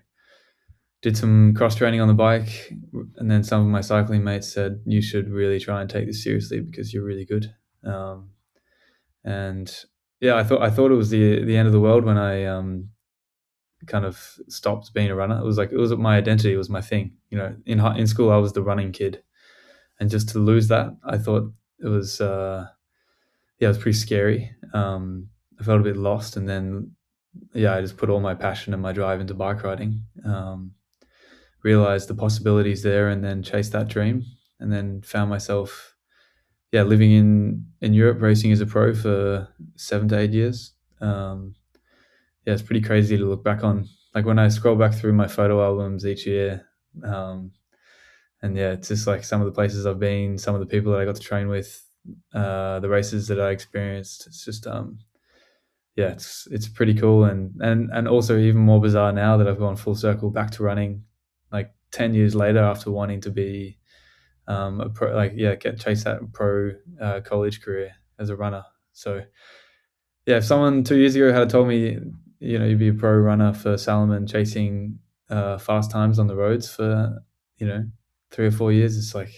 did some cross training on the bike, and then some of my cycling mates said, you should really try and take this seriously because you're really good. And yeah, I thought it was the end of the world when I kind of stopped being a runner. It was my identity, it was my thing. You know, in school I was the running kid, and just to lose that, I thought it was it was pretty scary. I felt a bit lost, and then I just put all my passion and my drive into bike riding. Realized the possibilities there, and then chased that dream, and then found myself living in Europe, racing as a pro for 7 to 8 years. It's pretty crazy to look back on. Like when I scroll back through my photo albums each year, and it's just like some of the places I've been, some of the people that I got to train with, the races that I experienced. It's just it's pretty cool, and also even more bizarre now that I've gone full circle back to running, like 10 years later after wanting to be a pro, chase that pro college career as a runner. So if someone 2 years ago had told me, you'd be a pro runner for Salomon, chasing fast times on the roads for 3 or 4 years, it's like,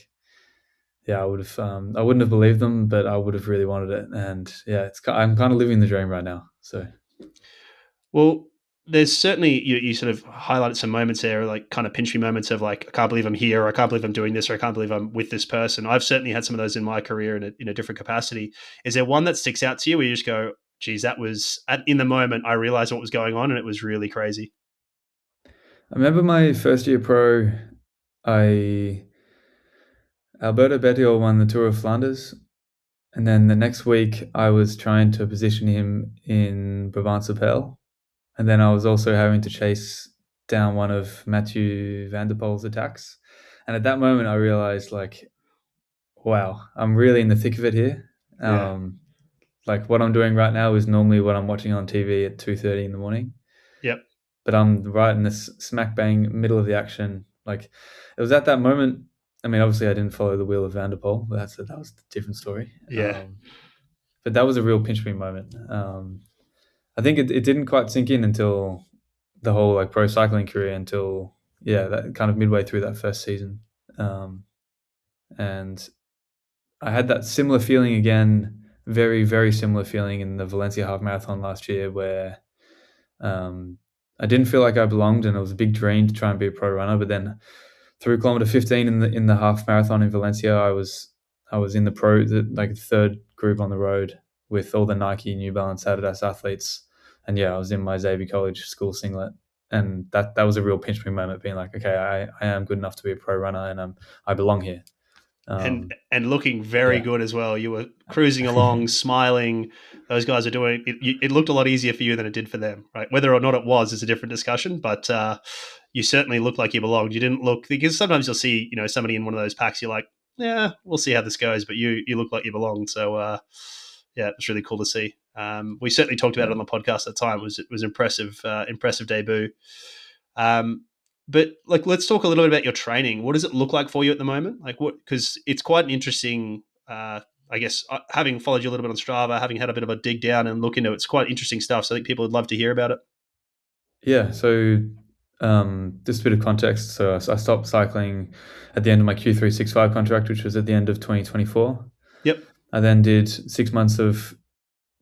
I wouldn't have believed them, but I would have really wanted it. And I'm kind of living the dream right now. So, well, there's certainly, you sort of highlighted some moments there, like kind of pinch me moments of like, I can't believe I'm here, or I can't believe I'm doing this, or I can't believe I'm with this person. I've certainly had some of those in my career in a different capacity. Is there one that sticks out to you where you just go, geez, that was in the moment, I realized what was going on and it was really crazy? I remember my first year pro, Alberto Bettiol won the Tour of Flanders. And then the next week, I was trying to position him in Brabant-Sapel. And then I was also having to chase down one of Mathieu van der Poel's attacks. And at that moment, I realized, like, wow, I'm really in the thick of it here. Yeah. Like, what I'm doing right now is normally what I'm watching on TV at 2:30 in the morning. Yep. But I'm right in this smack bang middle of the action. Like, it was at that moment. I mean, obviously, I didn't follow the wheel of Van der Poel, but that was a different story. Yeah. But that was a real pinch me moment. I think it didn't quite sink in until the whole like pro cycling career, until that kind of midway through that first season. And I had that similar feeling again, very, very similar feeling in the Valencia half marathon last year, where I didn't feel like I belonged, and it was a big dream to try and be a pro runner. But then through kilometer 15 in the half marathon in Valencia, I was in the third group on the road with all the Nike, New Balance, Adidas athletes, and I was in my Xavier College school singlet, and that was a real pinch me moment, being like, okay, I am good enough to be a pro runner, and I belong here. And looking very good as well. You were cruising along, smiling. Those guys are doing it. It looked a lot easier for you than it did for them, right? Whether or not it was is a different discussion, but you certainly looked like you belonged. You didn't look, because sometimes you'll see, somebody in one of those packs, you're like, yeah, we'll see how this goes, but you look like you belonged. So it was really cool to see. We certainly talked about it on the podcast at the time. It was impressive debut. But like, let's talk a little bit about your training. What does it look like for you at the moment? Like, because it's quite an interesting, I guess, having followed you a little bit on Strava, having had a bit of a dig down and look into it, it's quite interesting stuff. So I think people would love to hear about it. Yeah. So just a bit of context. So I stopped cycling at the end of my Q365 contract, which was at the end of 2024. Yep. I then did 6 months of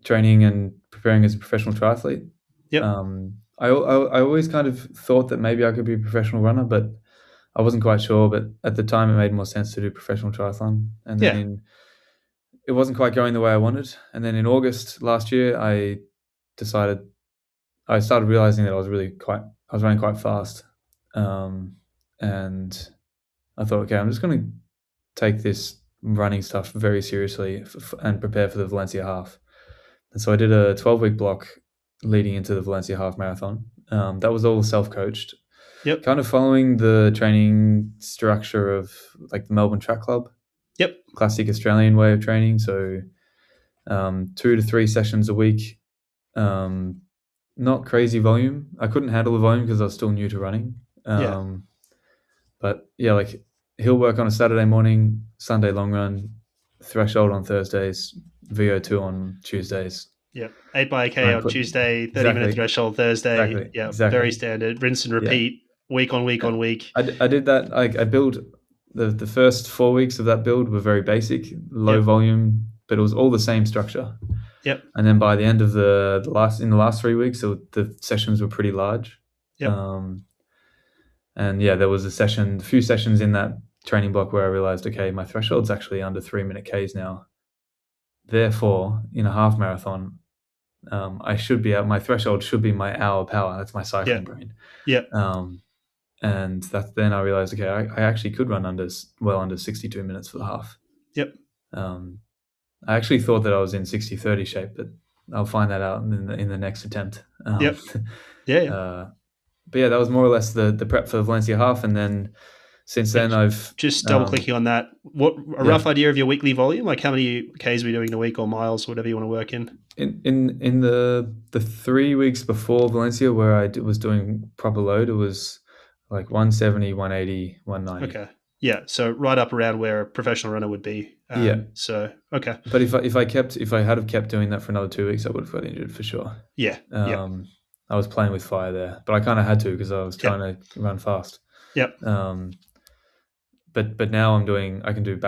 training and preparing as a professional triathlete. Yep. I always kind of thought that maybe I could be a professional runner, but I wasn't quite sure. But at the time, it made more sense to do professional triathlon. And then it wasn't quite going the way I wanted. And then in August last year, I started realizing that I was running quite fast. And I thought, okay, I'm just going to take this running stuff very seriously and prepare for the Valencia half. And so I did a 12-week block leading into the Valencia half marathon. That was all self-coached. Yep. Kind of following the training structure of like the Melbourne Track Club. Yep. Classic Australian way of training. So 2 to 3 sessions a week. Not crazy volume. I couldn't handle the volume because I was still new to running. But like hill work on a Saturday morning, Sunday long run, threshold on Thursdays, VO2 on Tuesdays. Yep. 8 by K on Tuesday, 30-minute threshold Thursday. Exactly. Yeah, exactly. Very standard. Rinse and repeat, week on week on week. I did that. I built the first 4 weeks of that build were very basic, low volume, but it was all the same structure. Yep. And then by the end of the last 3 weeks, the sessions were pretty large. Yep. And there was a few sessions in that training block where I realized, okay, my threshold's actually under 3-minute Ks now. Therefore, in a half marathon, my threshold should be my hour power. That's my cycling brain. Yeah. And then I realized, okay, I actually could run under 62 minutes for the half. Yep. I actually thought that I was in 60-30 shape, but I'll find that out in the next attempt. Yep. But that was more or less the prep for the Valencia half, and then since then I've just double clicking on that. What a rough idea of your weekly volume? Like how many Ks were you doing a week, or miles, whatever you want to work in? In the 3 weeks before Valencia, where I was doing proper load, it was like 170, 180, 190. Okay. Yeah. So right up around where a professional runner would be. So okay. But if I had have kept doing that for another 2 weeks, I would have got injured for sure. Yeah. I was playing with fire there, but I kind of had to because I was trying to run fast. Yep. But now I can do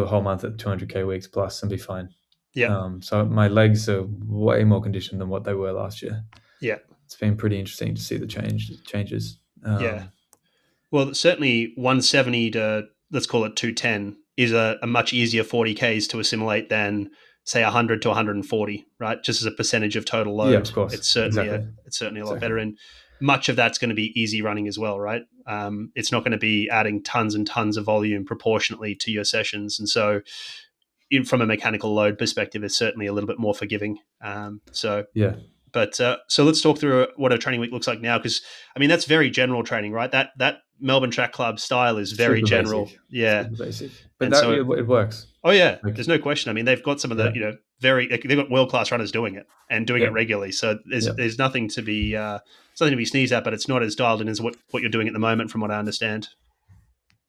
a whole month at 200K weeks plus and be fine. Yeah. So my legs are way more conditioned than what they were last year. Yeah. it's been pretty interesting to see the changes. Yeah. Well, certainly 170 to, let's call it 210, is a much easier 40Ks to assimilate than, say, 100 to 140, right? Just as a percentage of total load. Yeah, of course. It's certainly Exactly. a lot better. And much of that's going to be easy running as well, right? It's not going to be adding tons and tons of volume proportionately to your sessions. And so from a mechanical load perspective, it's certainly a little bit more forgiving. Yeah. But so let's talk through what a training week looks like now, because I mean that's very general training, right? That Melbourne Track Club style is very Super general, basic. yeah. Super basic, but it works. Oh yeah, there's no question. I mean, they've got some of the they've got world class runners doing it and doing it regularly. So there's nothing to be sneezed at, but it's not as dialed in as what you're doing at the moment, from what I understand.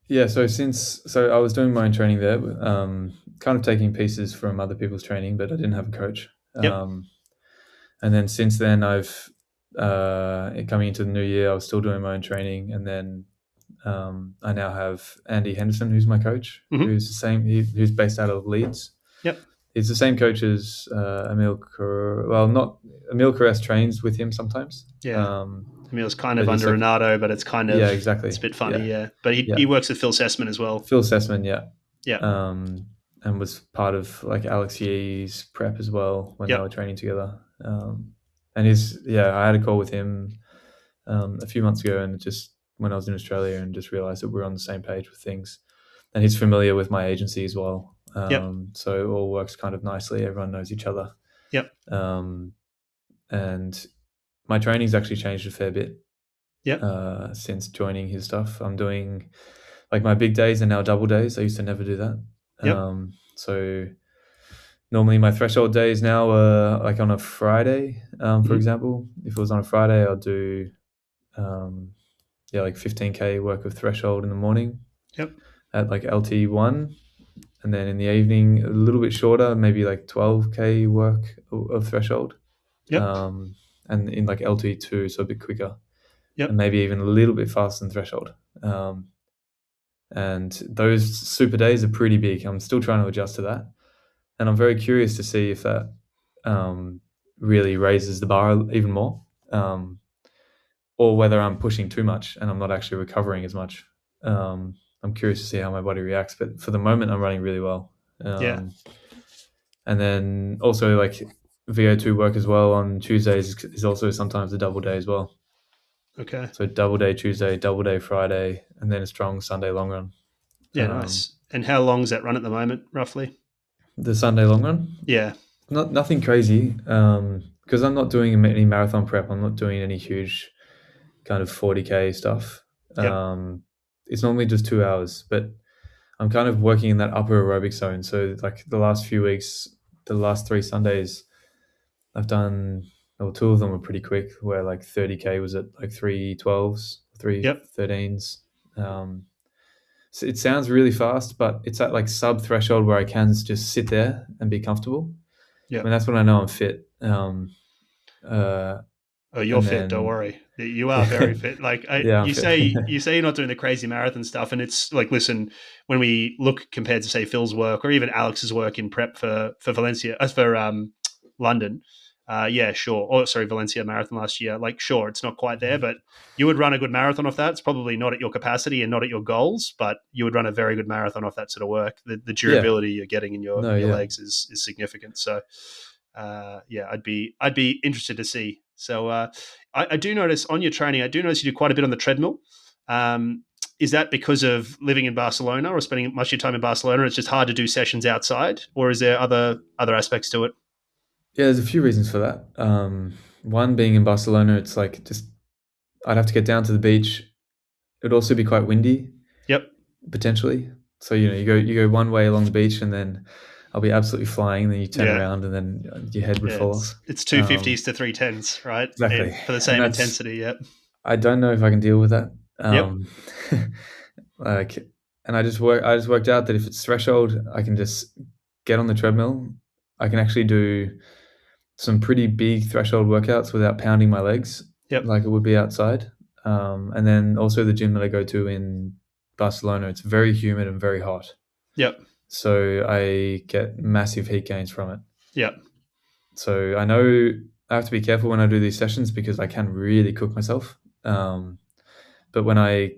Yeah, so I was doing my own training there, kind of taking pieces from other people's training, but I didn't have a coach. And then since then, I've coming into the new year, I was still doing my own training, and then I now have Andy Henderson, who's my coach, who's the same. Who's based out of Leeds. Yep, he's the same coach as Emil. Not Emil Carres trains with him sometimes. Yeah. Emil's kind of under Renato, but it's kind of exactly. It's a bit funny, But he works with Phil Sessman as well. Phil Sessman, yeah. And was part of like Alex Yee's prep as well when they were training together. And I had a call with him a few months ago, and just when I was in Australia, and just realized that we're on the same page with things. And he's familiar with my agency as well. So it all works kind of nicely. Everyone knows each other. Yep. And my training's actually changed a fair bit. Yep. Since joining his stuff, I'm doing like my big days are now double days. I used to never do that. So normally my threshold days now are like on a Friday, for example. If it was on a Friday, I'll do like 15K work of threshold in the morning. Yep. At like LT1, and then in the evening a little bit shorter, maybe like 12K work of threshold. Yep. And in like LT2, so a bit quicker. Yep. And maybe even a little bit faster than threshold. And those super days are pretty big. I'm still trying to adjust to that. And I'm very curious to see if that really raises the bar even more, or whether I'm pushing too much and I'm not actually recovering as much. I'm curious to see how my body reacts. But for the moment, I'm running really well. And then also like VO2 work as well on Tuesdays is also sometimes a double day as well. Okay. So double day Tuesday, double day Friday, and then a strong Sunday long run. Yeah, nice. And how long is that run at the moment, roughly? The Sunday long run? Yeah. Nothing crazy, because I'm not doing any marathon prep. I'm not doing any huge kind of 40K stuff. Yep. It's normally just 2 hours, but I'm kind of working in that upper aerobic zone. So like the last few weeks, the last 3 Sundays, I've done... Well, 2 of them were pretty quick, where like 30K was at like 3:12s, 3:13s. So it sounds really fast, but it's at like sub threshold where I can just sit there and be comfortable. Yeah. I mean, that's when I know I'm fit. You're fit. Don't worry. You are very fit. Like you say you're not doing the crazy marathon stuff, and it's like, listen, when we look compared to say Phil's work or even Alex's work in prep for Valencia, for London. Sure. Oh, sorry, Valencia marathon last year. Like, sure, it's not quite there, but you would run a good marathon off that. It's probably not at your capacity and not at your goals, but you would run a very good marathon off that sort of work. The durability you're getting in your legs is significant. So, I'd be interested to see. So, I do notice on your training, you do quite a bit on the treadmill. Is that because of living in Barcelona or spending much of your time in Barcelona? It's just hard to do sessions outside, or is there other aspects to it? Yeah, there's a few reasons for that. One being in Barcelona, it's like I'd have to get down to the beach. It'd also be quite windy. Yep. Potentially. So, you go one way along the beach, and then I'll be absolutely flying, and then you turn around, and then your head would fall off. It's 250s to 310s, right? Exactly. For the same intensity, yep. I don't know if I can deal with that. Yep. And I just worked out that if it's threshold, I can just get on the treadmill. I can actually do some pretty big threshold workouts without pounding my legs, like it would be outside. And then also the gym that I go to in Barcelona, it's very humid and very hot. Yep. So I get massive heat gains from it. Yep. So I know I have to be careful when I do these sessions because I can really cook myself. But when I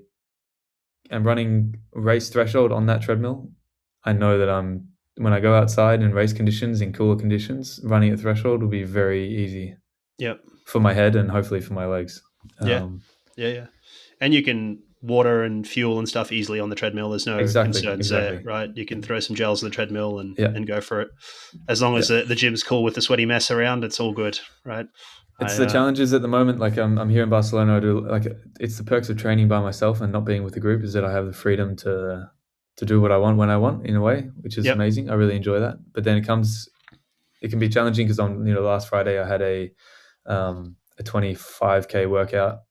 am running race threshold on that treadmill, I know that when I go outside in race conditions, in cooler conditions, running at threshold will be very easy. Yep. For my head and hopefully for my legs. Yeah. And you can water and fuel and stuff easily on the treadmill. There's no concerns there, right? You can throw some gels on the treadmill and go for it. As long as the gym's cool with the sweaty mess around, it's all good, right? It's the challenges at the moment. Like I'm here in Barcelona. I do it's the perks of training by myself and not being with the group is that I have the freedom to do what I want when I want in a way, which is amazing. I really enjoy that. But then it can be challenging because on last Friday I had a 25k workout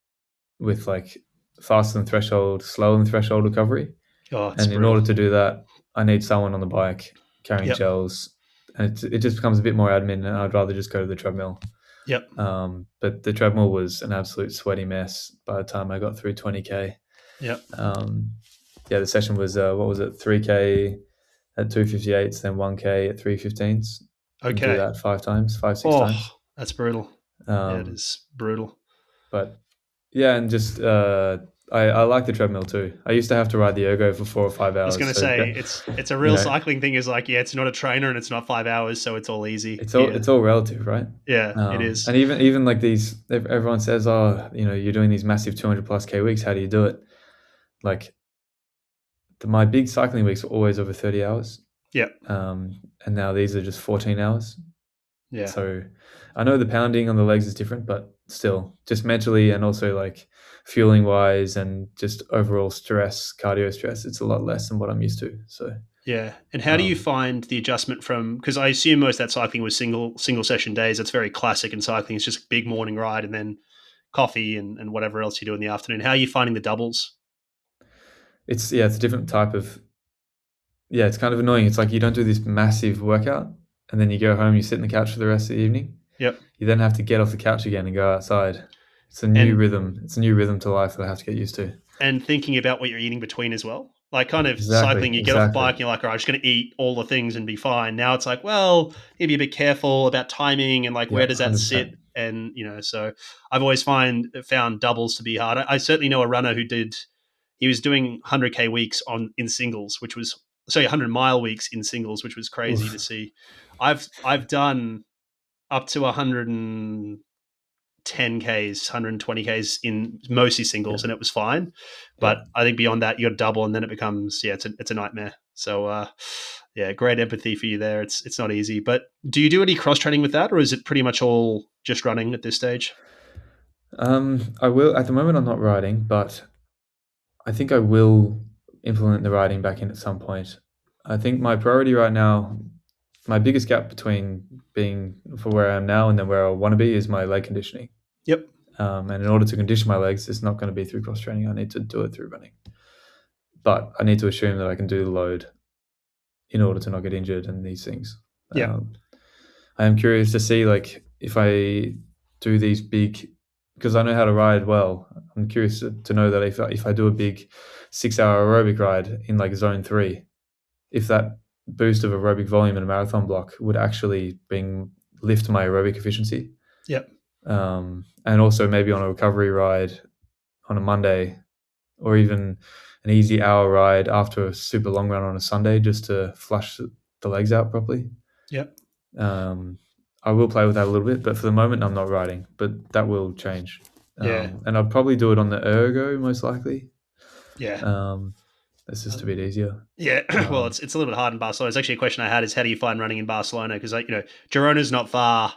with like faster than threshold, slower than threshold recovery. And in order to do that, I need someone on the bike carrying gels, and it just becomes a bit more admin. And I'd rather just go to the treadmill. Yep. But the treadmill was an absolute sweaty mess by the time I got through 20k. Yep. The session was 3k at 2:58s, then 1k at 3:15s. Okay. Do that 5 times, 6 times. That's brutal. It is brutal. But yeah, and just I like the treadmill too. I used to have to ride the ergo for 4 or 5 hours. I was going to say it's a real cycling thing. Is like it's not a trainer and it's not 5 hours, so it's all easy. It's all relative, right? Yeah, it is. And even like these, everyone says, you're doing these massive 200+ k weeks. How do you do it? Like my big cycling weeks are always over 30 hours. Yeah. And now these are just 14 hours. Yeah. So I know the pounding on the legs is different, but still, just mentally and also like fueling wise and just overall stress, cardio stress, it's a lot less than what I'm used to. So yeah. And how do you find the adjustment from, because I assume most of that cycling was single session days. That's very classic in cycling. It's just a big morning ride and then coffee and whatever else you do in the afternoon. How are you finding the doubles? It's a different type of, it's kind of annoying. It's like you don't do this massive workout and then you go home, you sit on the couch for the rest of the evening. Yep. You then have to get off the couch again and go outside. It's a new rhythm. It's a new rhythm to life that I have to get used to. And thinking about what you're eating between as well. Like kind of cycling, you get off the bike and you're like, all right, I'm just going to eat all the things and be fine. Now it's like, well, you be a bit careful about timing and like where does that 100%. Sit? And, so I've always found doubles to be hard. I certainly know a runner he was doing 100k weeks in singles, 100-mile weeks in singles, which was crazy to see. I've done up to 110Ks, 120Ks in mostly singles, and it was fine. But I think beyond that, you got double, and then it becomes it's a nightmare. So great empathy for you there. It's not easy. But do you do any cross training with that, or is it pretty much all just running at this stage? I will. At the moment, I'm not riding, but I think I will implement the riding back in at some point. I think my priority right now, my biggest gap between being for where I am now and then where I want to be is my leg conditioning. Yep. And in order to condition my legs, it's not going to be through cross training. I need to do it through running. But I need to assume that I can do the load in order to not get injured and these things. Yeah. I am curious to see like if I do these big, because I know how to ride well. I'm curious to know that if I do a big 6-hour aerobic ride in like zone 3, if that boost of aerobic volume in a marathon block would actually lift my aerobic efficiency. Yep. And also maybe on a recovery ride on a Monday, or even an easy hour ride after a super long run on a Sunday, just to flush the legs out properly. Yep. I will play with that a little bit, but for the moment I'm not riding, but that will change. And I'll probably do it on the ergo most likely. Yeah. That's just a bit easier. Yeah. Well, it's a little bit hard in Barcelona. It's actually a question I had is how do you find running in Barcelona? Because Girona's not far.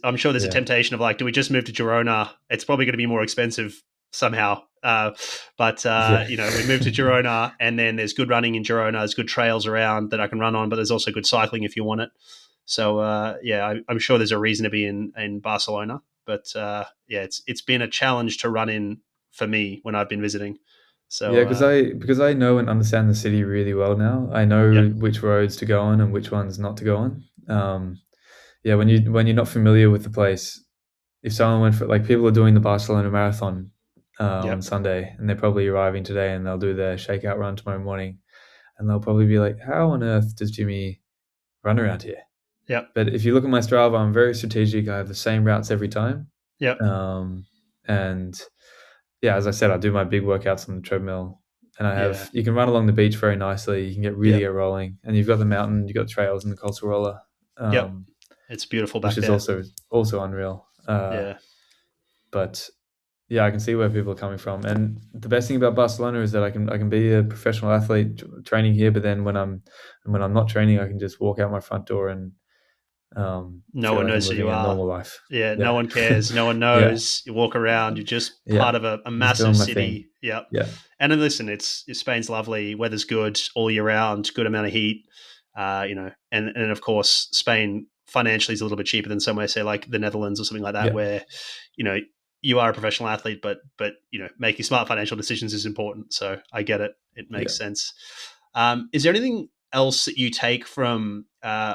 I'm sure there's a temptation of like, do we just move to Girona? It's probably going to be more expensive somehow. But we moved to Girona, and then there's good running in Girona. There's good trails around that I can run on, but there's also good cycling if you want it. So I'm sure there's a reason to be in Barcelona. But it's been a challenge to run in for me when I've been visiting. So because I know and understand the city really well now. I know which roads to go on and which ones not to go on. When you're not familiar with the place, if someone went for like people are doing the Barcelona marathon on Sunday, and they're probably arriving today, and they'll do their shakeout run tomorrow morning, and they'll probably be like, "How on earth does Jimmy run around here?" Yep. But if you look at my Strava, I'm very strategic. I have the same routes every time. Yep. And yeah, as I said, I do my big workouts on the treadmill, and you can run along the beach very nicely. You can get get rolling, and you've got the mountain, you've got trails and the coastal roller. It's beautiful back which is there. also unreal. But yeah, I can see where people are coming from. And the best thing about Barcelona is that I can be a professional athlete training here, but then when I'm not training, I can just walk out my front door and no one knows who you are. A normal life. No one cares. No one knows. You walk around. You're just part of a massive city. Yeah. And then listen, Spain's lovely. Weather's good all year round. Good amount of heat. And of course Spain financially is a little bit cheaper than somewhere, say like the Netherlands or something like that, where you are a professional athlete, but making smart financial decisions is important. So I get it. It makes sense. Is there anything else that you take from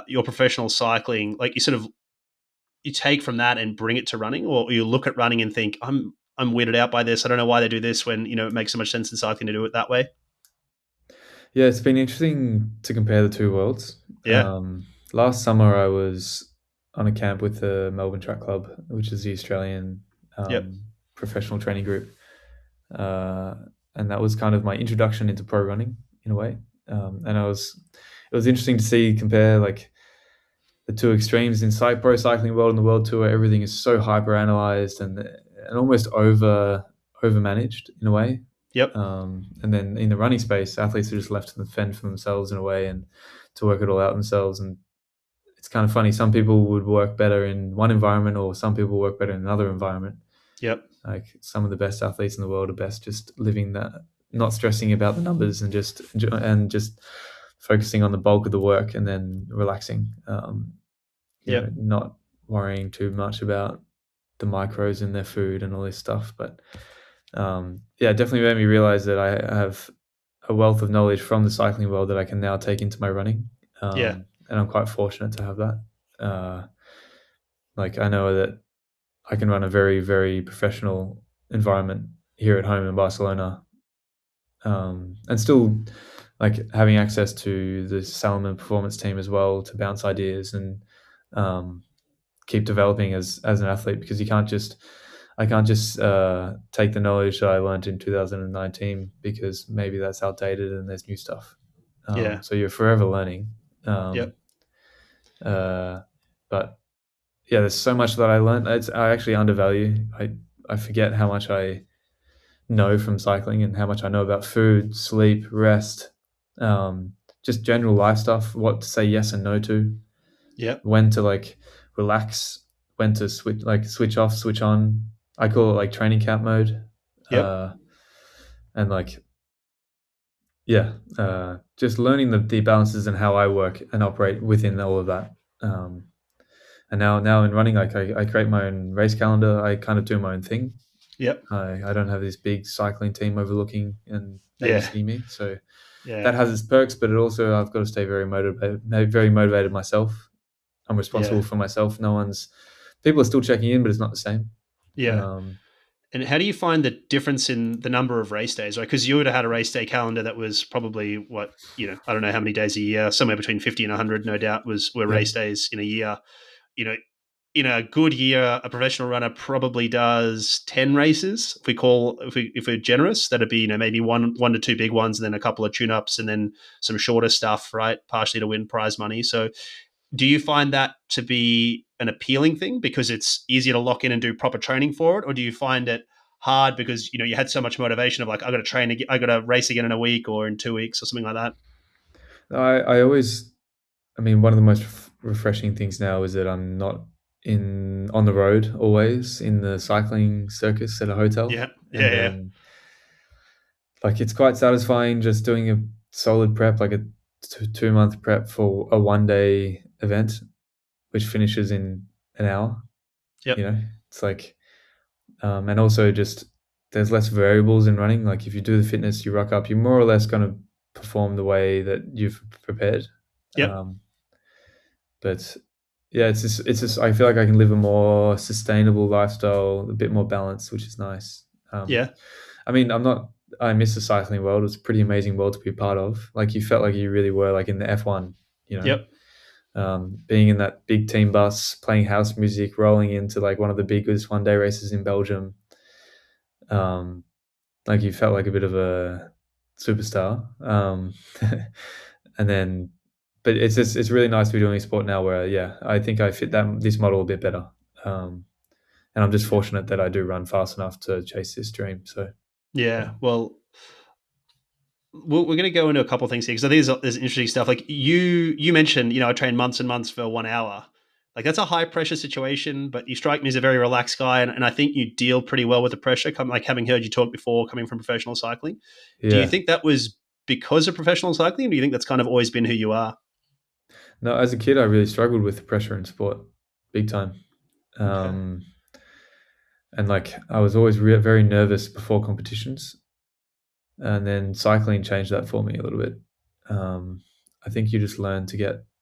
your professional cycling, like you take from that and bring it to running, or you look at running and think, I'm weirded out by this. I don't know why they do this when it makes so much sense in cycling to do it that way. Yeah, it's been interesting to compare the two worlds. Yeah. Last summer I was on a camp with the Melbourne Track Club, which is the Australian professional training group. And that was kind of my introduction into pro running in a way. And it was interesting to compare like the two extremes in pro cycling world and the world tour. Everything is so hyper analyzed and almost over managed in a way. And then in the running space, athletes are just left to fend for themselves in a way and to work it all out themselves. And it's kind of funny. Some people would work better in one environment, or some people work better in another environment. Like some of the best athletes in the world are best just living that, not stressing about the numbers and just focusing on the bulk of the work and then relaxing. Not worrying too much about the micros in their food and all this stuff. But it definitely made me realize that I have a wealth of knowledge from the cycling world that I can now take into my running. And I'm quite fortunate to have that. Like I know that I can run a very, very professional environment here at home in Barcelona, and still like having access to the Salomon performance team as well to bounce ideas and keep developing as an athlete, because I can't just take the knowledge that I learned in 2019 because maybe that's outdated and there's new stuff. So you're forever learning. But yeah, there's so much that I learned. I actually undervalue. I forget how much I know from cycling and how much I know about food, sleep, rest, just general life stuff, what to say yes and no to, when to like relax, when to switch off, switch on. I call it like training camp mode. And like, just learning the balances and how I work and operate within all of that. And now in running, like I create my own race calendar. I kind of do my own thing. I don't have this big cycling team overlooking and see me. So that has its perks, but it also, I've got to stay very motivated myself. I'm responsible for myself. People are still checking in, but it's not the same. And how do you find the difference in the number of race days? Right, because you would have had a race day calendar that was probably I don't know how many days a year, somewhere between 50 and 100, no doubt, were race days in a year. In a good year, a professional runner probably does 10 races. If we're generous, that'd be maybe one to two big ones, and then a couple of tune-ups, and then some shorter stuff, right? Partially to win prize money. So, do you find that to be an appealing thing because it's easier to lock in and do proper training for it, or do you find it hard because you had so much motivation of like, I got to train again, I got to race again in a week or in 2 weeks or something like that? One of the most refreshing things now is that I'm not on the road always in the cycling circus at a hotel. Like it's quite satisfying just doing a solid prep, like a 2-month prep for a 1-day event, which finishes in an hour. It's like, and also just there's less variables in running. Like if you do the fitness, you rock up, you're more or less going to perform the way that you've prepared. But yeah, it's just I feel like I can live a more sustainable lifestyle, a bit more balanced, which is nice. I miss the cycling world. It's a pretty amazing world to be a part of. Like you felt like you really were like in the F1, being in that big team bus, playing house music, rolling into like one of the biggest one-day races in Belgium. Like you felt like a bit of a superstar. And then, but it's really nice to be doing a sport now where, yeah, I think I fit this model a bit better. And I'm just fortunate that I do run fast enough to chase this dream. So Yeah, well, we're going to go into a couple of things here because I think there's interesting stuff. Like you mentioned, I trained months and months for 1 hour. Like that's a high pressure situation, but you strike me as a very relaxed guy, and I think you deal pretty well with the pressure. Like having heard you talk before, coming from professional cycling, do you yeah. think that was because of professional cycling, or do you think that's kind of always been who you are? No, as a kid, I really struggled with the pressure in sport, big time. Okay. And like I was always very nervous before competitions, and then cycling changed that for me a little bit. I think you just learn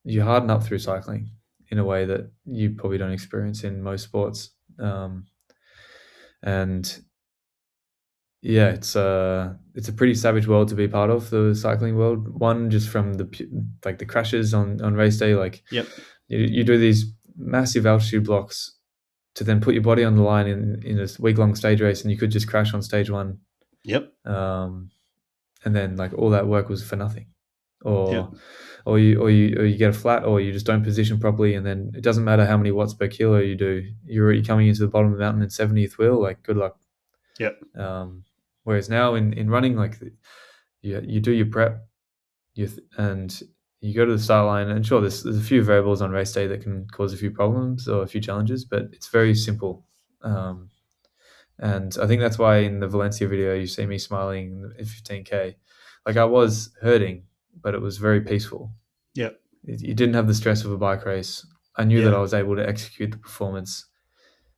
you harden up through cycling in a way that you probably don't experience in most sports. And yeah, it's a pretty savage world to be part of, the cycling world. One, just from the crashes on race day, like Yep. you do these massive altitude blocks to then put your body on the line in a week-long stage race, and you could just crash on stage one. Yep. And then like all that work was for nothing, Yep. or you get a flat, or you just don't position properly, and then it doesn't matter how many watts per kilo you do. You're already coming into the bottom of the mountain in 70th wheel. Like good luck. Yep. Whereas now in running, like you do your prep, and you go to the start line, and sure, there's a few variables on race day that can cause a few problems or a few challenges, but it's very simple. And I think that's why in the Valencia video you see me smiling in 15K. Like I was hurting, but it was very peaceful. Yep. You didn't have the stress of a bike race. I knew that I was able to execute the performance.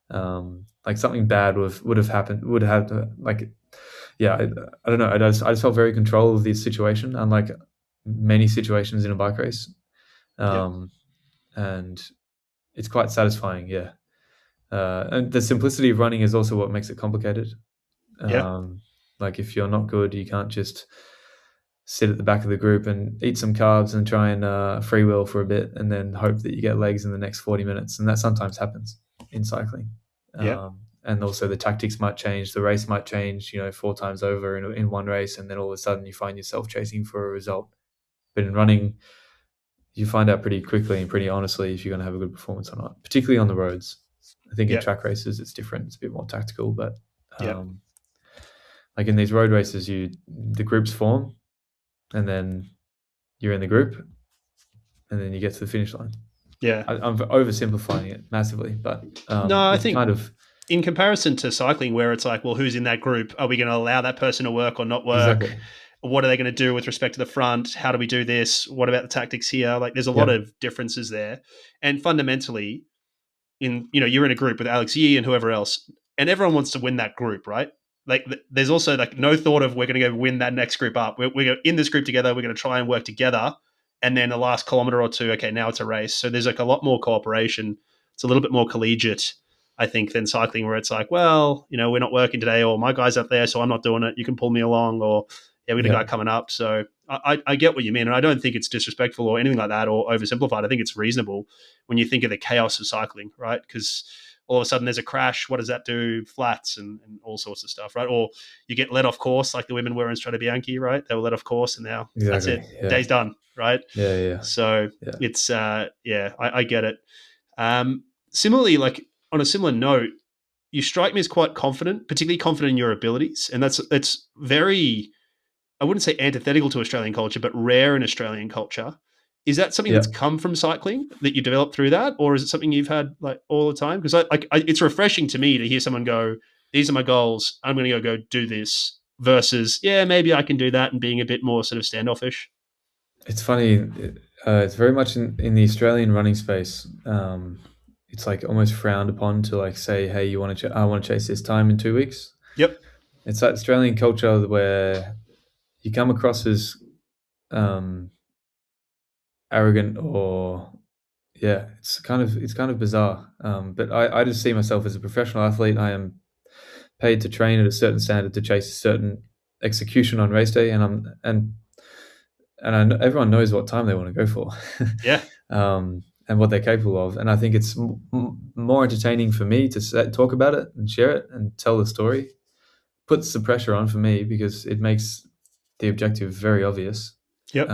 Like something bad would have happened. I don't know. I just felt very control of this situation, unlike many situations in a bike race. And it's quite satisfying. Yeah. And the simplicity of running is also what makes it complicated. Like if you're not good, you can't just sit at the back of the group and eat some carbs and try and freewheel for a bit and then hope that you get legs in the next 40 minutes. And that sometimes happens in cycling. And also the tactics might change. The race might change, 4 times over in one race. And then all of a sudden you find yourself chasing for a result. But in running, you find out pretty quickly and pretty honestly if you're going to have a good performance or not, particularly on the roads. I think in track races it's different. It's a bit more tactical, but like in these road races, the groups form, and then you're in the group, and then you get to the finish line. Yeah, I'm oversimplifying it massively, but no, I think in comparison to cycling, where it's like, well, who's in that group? Are we going to allow that person to work or not work? Exactly. What are they going to do with respect to the front? How do we do this? What about the tactics here? Like, there's a lot of differences there, and fundamentally, you're in a group with Alex Yee and whoever else, and everyone wants to win that group, right? Like there's also like no thought of we're going to go win that next group up. We're in this group together. We're going to try and work together. And then the last kilometer or two, okay, now it's a race. So there's like a lot more cooperation. It's a little bit more collegiate, I think, than cycling, where it's like, well, we're not working today, or my guy's up there, so I'm not doing it. You can pull me along, or we got a guy coming up. So I get what you mean. And I don't think it's disrespectful or anything like that or oversimplified. I think it's reasonable when you think of the chaos of cycling, right? Because all of a sudden there's a crash. What does that do? Flats and all sorts of stuff, right? Or you get let off course, like the women were in Strade Bianche, right? They were let off course, and now that's it. Yeah. Day's done, right? Yeah. So it's I get it. Similarly, like on a similar note, you strike me as quite confident, particularly confident in your abilities, and it's very, I wouldn't say antithetical to Australian culture, but rare in Australian culture. Is that something that's come from cycling that you developed through that, or is it something you've had like all the time? Because it's refreshing to me to hear someone go, "These are my goals. I'm going to go do this." Versus, maybe I can do that, and being a bit more sort of standoffish. It's funny. It's very much in the Australian running space. It's like almost frowned upon to like say, "Hey, I want to chase this time in 2 weeks." Yep. It's that Australian culture where you come across as arrogant, or it's kind of bizarre. But I just see myself as a professional athlete. I am paid to train at a certain standard to chase a certain execution on race day, and and I know everyone knows what time they want to go for, Yeah. and what they're capable of. And I think it's more entertaining for me to talk about it and share it and tell the story. Puts the pressure on for me because it makes the objective very obvious. Yep.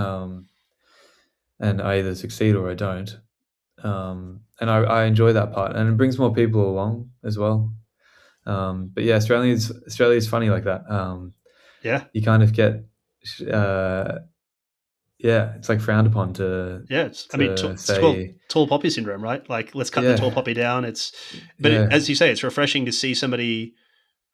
And I either succeed or I don't. And I enjoy that part, and it brings more people along as well. But yeah, Australia's funny like that. Yeah. You kind of get, it's like frowned upon to Yeah. It's say called tall poppy syndrome, right? Like, let's cut the tall poppy down. As you say, it's refreshing to see somebody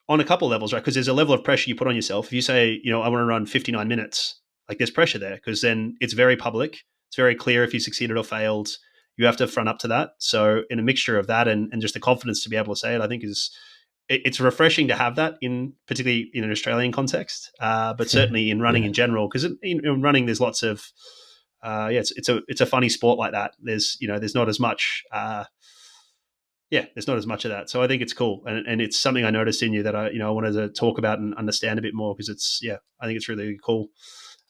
on a couple levels, right? Because there's a level of pressure you put on yourself. If you say, I want to run 59 minutes, like there's pressure there because then it's very public. It's very clear if you succeeded or failed. You have to front up to that. So in a mixture of that and just the confidence to be able to say it, I think it's refreshing to have that particularly in an Australian context, but certainly in running in general, because in running there's lots of, it's a funny sport like that. There's not as much, there's not as much of that. So I think it's cool. And it's something I noticed in you that I wanted to talk about and understand a bit more because I think it's really cool.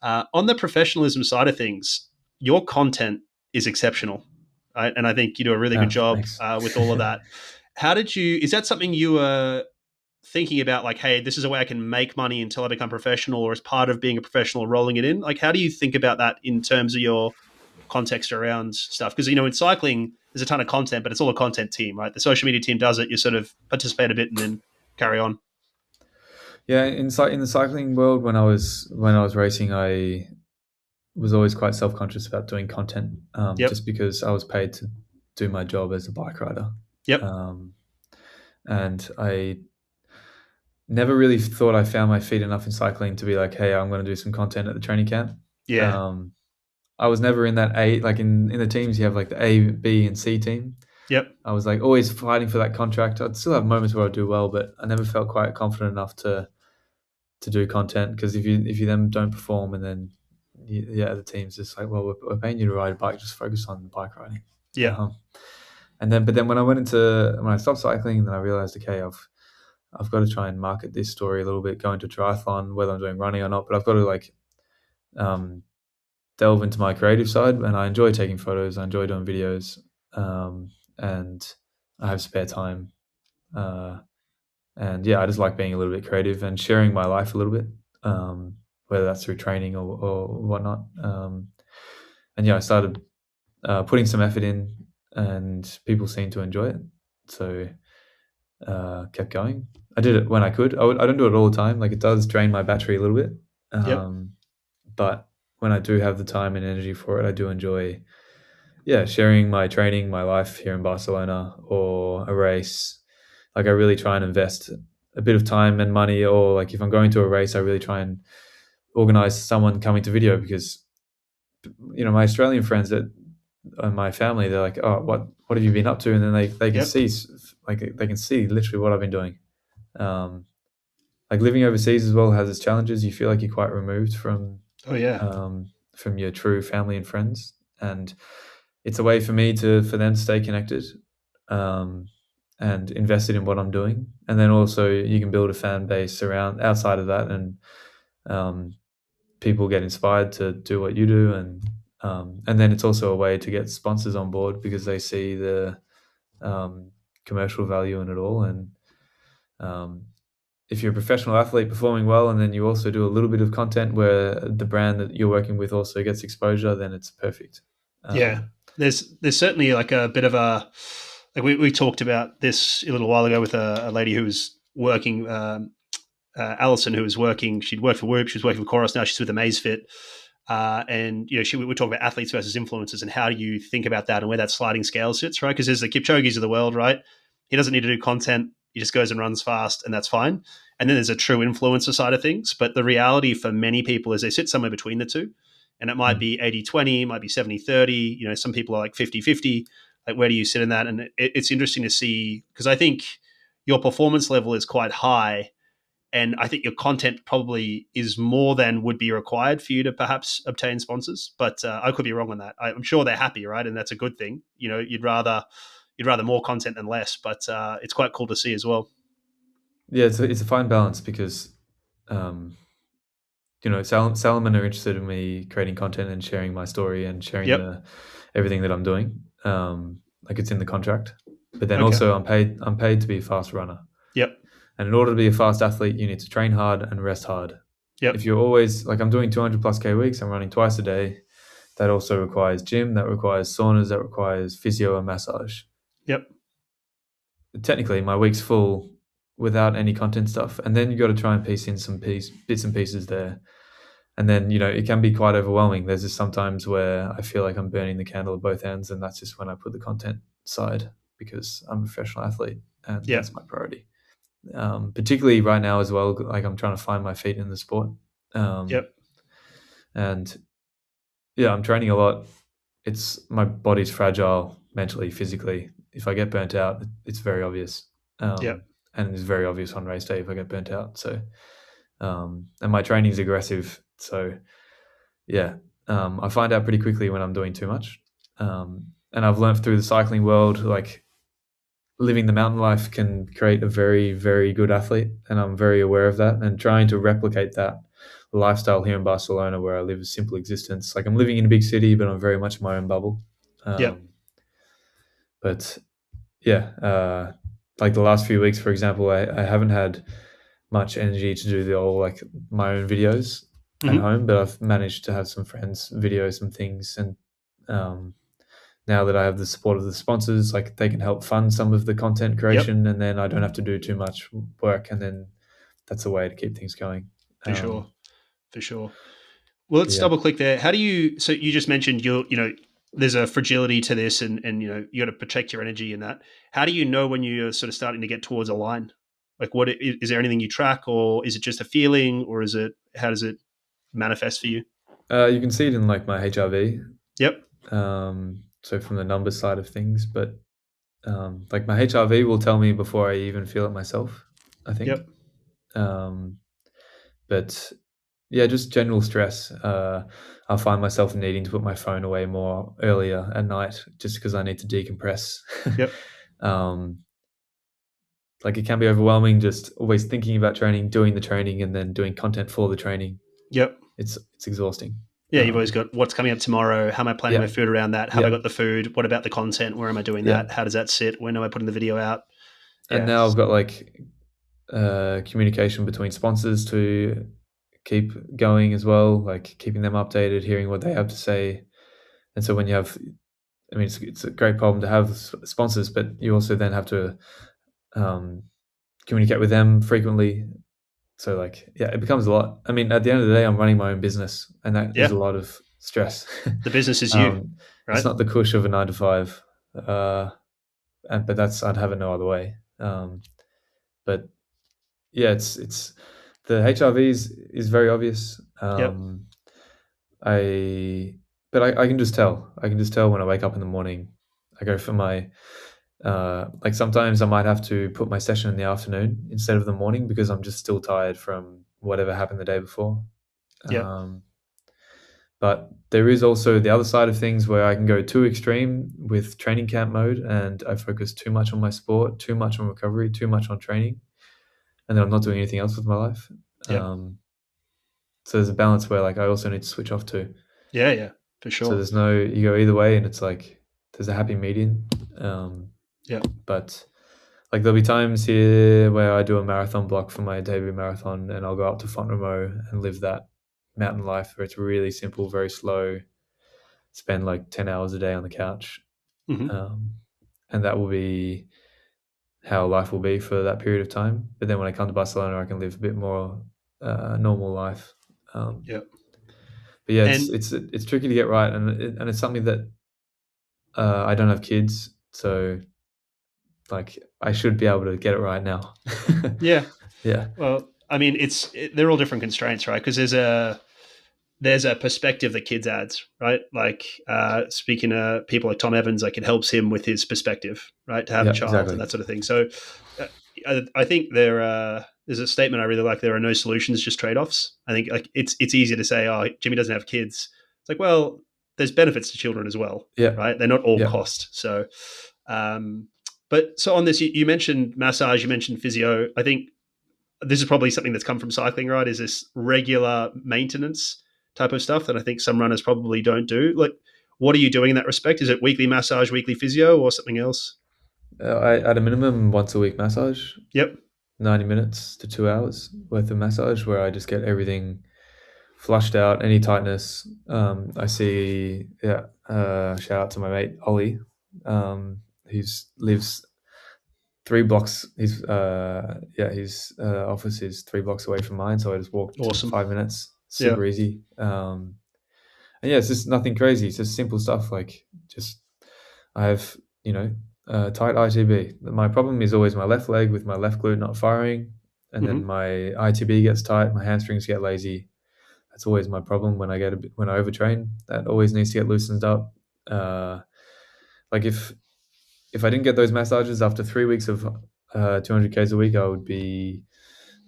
On the professionalism side of things, your content is exceptional. Right? And I think you do a really good job with all of that. Is that something you were thinking about, like, hey, this is a way I can make money until I become professional, or as part of being a professional, rolling it in? Like, how do you think about that in terms of your context around stuff? Because, in cycling, there's a ton of content, but it's all a content team, right? The social media team does it. You sort of participate a bit and then carry on. Yeah, in the cycling world, when I was racing, I was always quite self-conscious about doing content, just because I was paid to do my job as a bike rider. Yep. And I never really thought I found my feet enough in cycling to be like, hey, I'm going to do some content at the training camp. Yeah. I was never in that A, like in the teams, you have like the A, B, and C team. Yep. I was like always fighting for that contract. I'd still have moments where I do well, but I never felt quite confident enough to do content, because if you then don't perform, and then the team's just like, well, we're paying you to ride a bike, just focus on bike riding. Yeah. But then when I stopped cycling, then I realized, okay, I've got to try and market this story a little bit, go into triathlon, whether I'm doing running or not, but I've got to delve into my creative side, and I enjoy taking photos, I enjoy doing videos, and I have spare time. And I just like being a little bit creative and sharing my life a little bit, whether that's through training or whatnot. I started putting some effort in, and people seemed to enjoy it. So kept going. I did it when I could. I don't do it all the time. Like, it does drain my battery a little bit. But when I do have the time and energy for it, I do enjoy sharing my training, my life here in Barcelona, or a race. Like, I really try and invest a bit of time and money, or like if I'm going to a race, I really try and organize someone coming to video, because my Australian friends and my family, they're like, oh, what have you been up to? And then they can see, like, they can see literally what I've been doing. Like, living overseas as well has its challenges. You feel like you're quite removed from from your true family and friends, and it's a way for them to stay connected, and invested in what I'm doing. And then also you can build a fan base outside of that, and people get inspired to do what you do. And then it's also a way to get sponsors on board, because they see the commercial value in it all. And if you're a professional athlete performing well, and then you also do a little bit of content where the brand that you're working with also gets exposure, then it's perfect. There's certainly like a bit of a, like we talked about this a little while ago with a lady who was working, Alison, who was working. She'd worked for Whoop. She was working for Chorus. Now she's with Amazfit. And we talk about athletes versus influencers, and how do you think about that and where that sliding scale sits, right? Because there's the Kipchoge's of the world, right? He doesn't need to do content. He just goes and runs fast, and that's fine. And then there's a true influencer side of things. But the reality for many people is they sit somewhere between the two. And it might be 80-20, might be 70-30. Some people are like 50-50. Like, where do you sit in that? And it's interesting to see, because I think your performance level is quite high, and I think your content probably is more than would be required for you to perhaps obtain sponsors. But I could be wrong on that. I'm sure they're happy, right? And that's a good thing. You'd rather more content than less, but it's quite cool to see as well. Yeah, it's a fine balance, because Salomon are interested in me creating content and sharing my story and sharing Yep. everything that I'm doing. Like it's in the contract. But then Okay. also I'm paid to be a fast runner. Yep. And in order to be a fast athlete, you need to train hard and rest hard. Yep. If you're always like, I'm doing 200 plus K weeks, I'm running twice a day. That also requires gym, that requires saunas, that requires physio and massage. Yep. Technically, my week's full without any content stuff. And then you got to try and piece in some bits and pieces there. And then, it can be quite overwhelming. There's just sometimes where I feel like I'm burning the candle at both ends. And that's just when I put the content side, because I'm a professional athlete and that's my priority. Particularly right now as well, like I'm trying to find my feet in the sport. Yep. And yeah, I'm training a lot. My body's fragile mentally, physically. If I get burnt out, it's very obvious. Yep. And it's very obvious on race day if I get burnt out. So, and my training's aggressive. So yeah, I find out pretty quickly when I'm doing too much. And I've learned through the cycling world, like living the mountain life can create a very, very good athlete. And I'm very aware of that, and trying to replicate that lifestyle here in Barcelona, where I live a simple existence. Like I'm living in a big city, but I'm very much in my own bubble. But yeah, like the last few weeks, for example, I haven't had much energy to do like my own videos at home, but I've managed to have some friends video some things. And now that I have the support of the sponsors, like they can help fund some of the content creation, and then I don't have to do too much work. And then that's a way to keep things going. For sure. Well, let's double click there. How do you, so you just mentioned there's a fragility to this, and you got to protect your energy in that. How do you know when you're sort of starting to get towards a line? Like is there anything you track, or is it just a feeling, or how does it manifest for you? You can see it in like my HRV. Yep. So from the numbers side of things, but like my HRV will tell me before I even feel it myself, I think. Yep. But yeah, just general stress. I'll find myself needing to put my phone away more earlier at night just because I need to decompress. Yep. Like it can be overwhelming just always thinking about training, doing the training, and then doing content for the training. Yep. It's exhausting. Yeah, you've always got what's coming up tomorrow. How am I planning my food around that? Have I got the food? What about the content? Where am I doing that? How does that sit? When am I putting the video out? And now I've got like communication between sponsors to keep going as well, like keeping them updated, hearing what they have to say. And so when you have, I mean, it's a great problem to have sponsors, but you also then have to communicate with them frequently. So like, yeah, it becomes a lot. I mean, at the end of the day, I'm running my own business, and that is a lot of stress. The business is you, right? It's not the cush of a 9 to 5. But I'd have it no other way. But yeah, it's the HRV is very obvious. I can just tell. I can just tell when I wake up in the morning. I go for my like sometimes I might have to put my session in the afternoon instead of the morning because I'm just still tired from whatever happened the day before. But there is also the other side of things where I can go too extreme with training camp mode, and I focus too much on my sport, too much on recovery, too much on training, and then I'm not doing anything else with my life. So there's a balance where like I also need to switch off too. Yeah, for sure. So you go either way, and it's like there's a happy median. But like there'll be times here where I do a marathon block for my debut marathon, and I'll go up to Font-Romeu and live that mountain life where it's really simple, very slow, spend like 10 hours a day on the couch. And that will be how life will be for that period of time. But then when I come to Barcelona, I can live a bit more normal life. But yeah, it's tricky to get right, and it's something that I don't have kids, so like I should be able to get it right now. Yeah. Yeah. Well, I mean, they're all different constraints, right? Because there's a perspective that kids adds, right? Like speaking to people like Tom Evans, like it helps him with his perspective, right? To have a child and that sort of thing. So I think there's a statement I really like. There are no solutions, just trade-offs. I think like it's easy to say, oh, Jimmy doesn't have kids. It's like, well, there's benefits to children as well, right? They're not all cost. So, but so on this, you mentioned massage, you mentioned physio. I think this is probably something that's come from cycling, right? Is this regular maintenance type of stuff that I think some runners probably don't do? Like, what are you doing in that respect? Is it weekly massage, weekly physio, or something else? At a minimum, once a week massage. Yep. 90 minutes to 2 hours worth of massage where I just get everything flushed out, any tightness. I see, shout out to my mate, Ollie, who lives 3 blocks. His office is 3 blocks away from mine. So I just walked Awesome. 5 minutes, super easy. And yeah, it's just nothing crazy. It's just simple stuff. Like just, I have, tight ITB. My problem is always my left leg with my left glute not firing, and then my ITB gets tight, my hamstrings get lazy. That's always my problem when I overtrain. That always needs to get loosened up. Like if I didn't get those massages after 3 weeks of 200 k's a week, I would be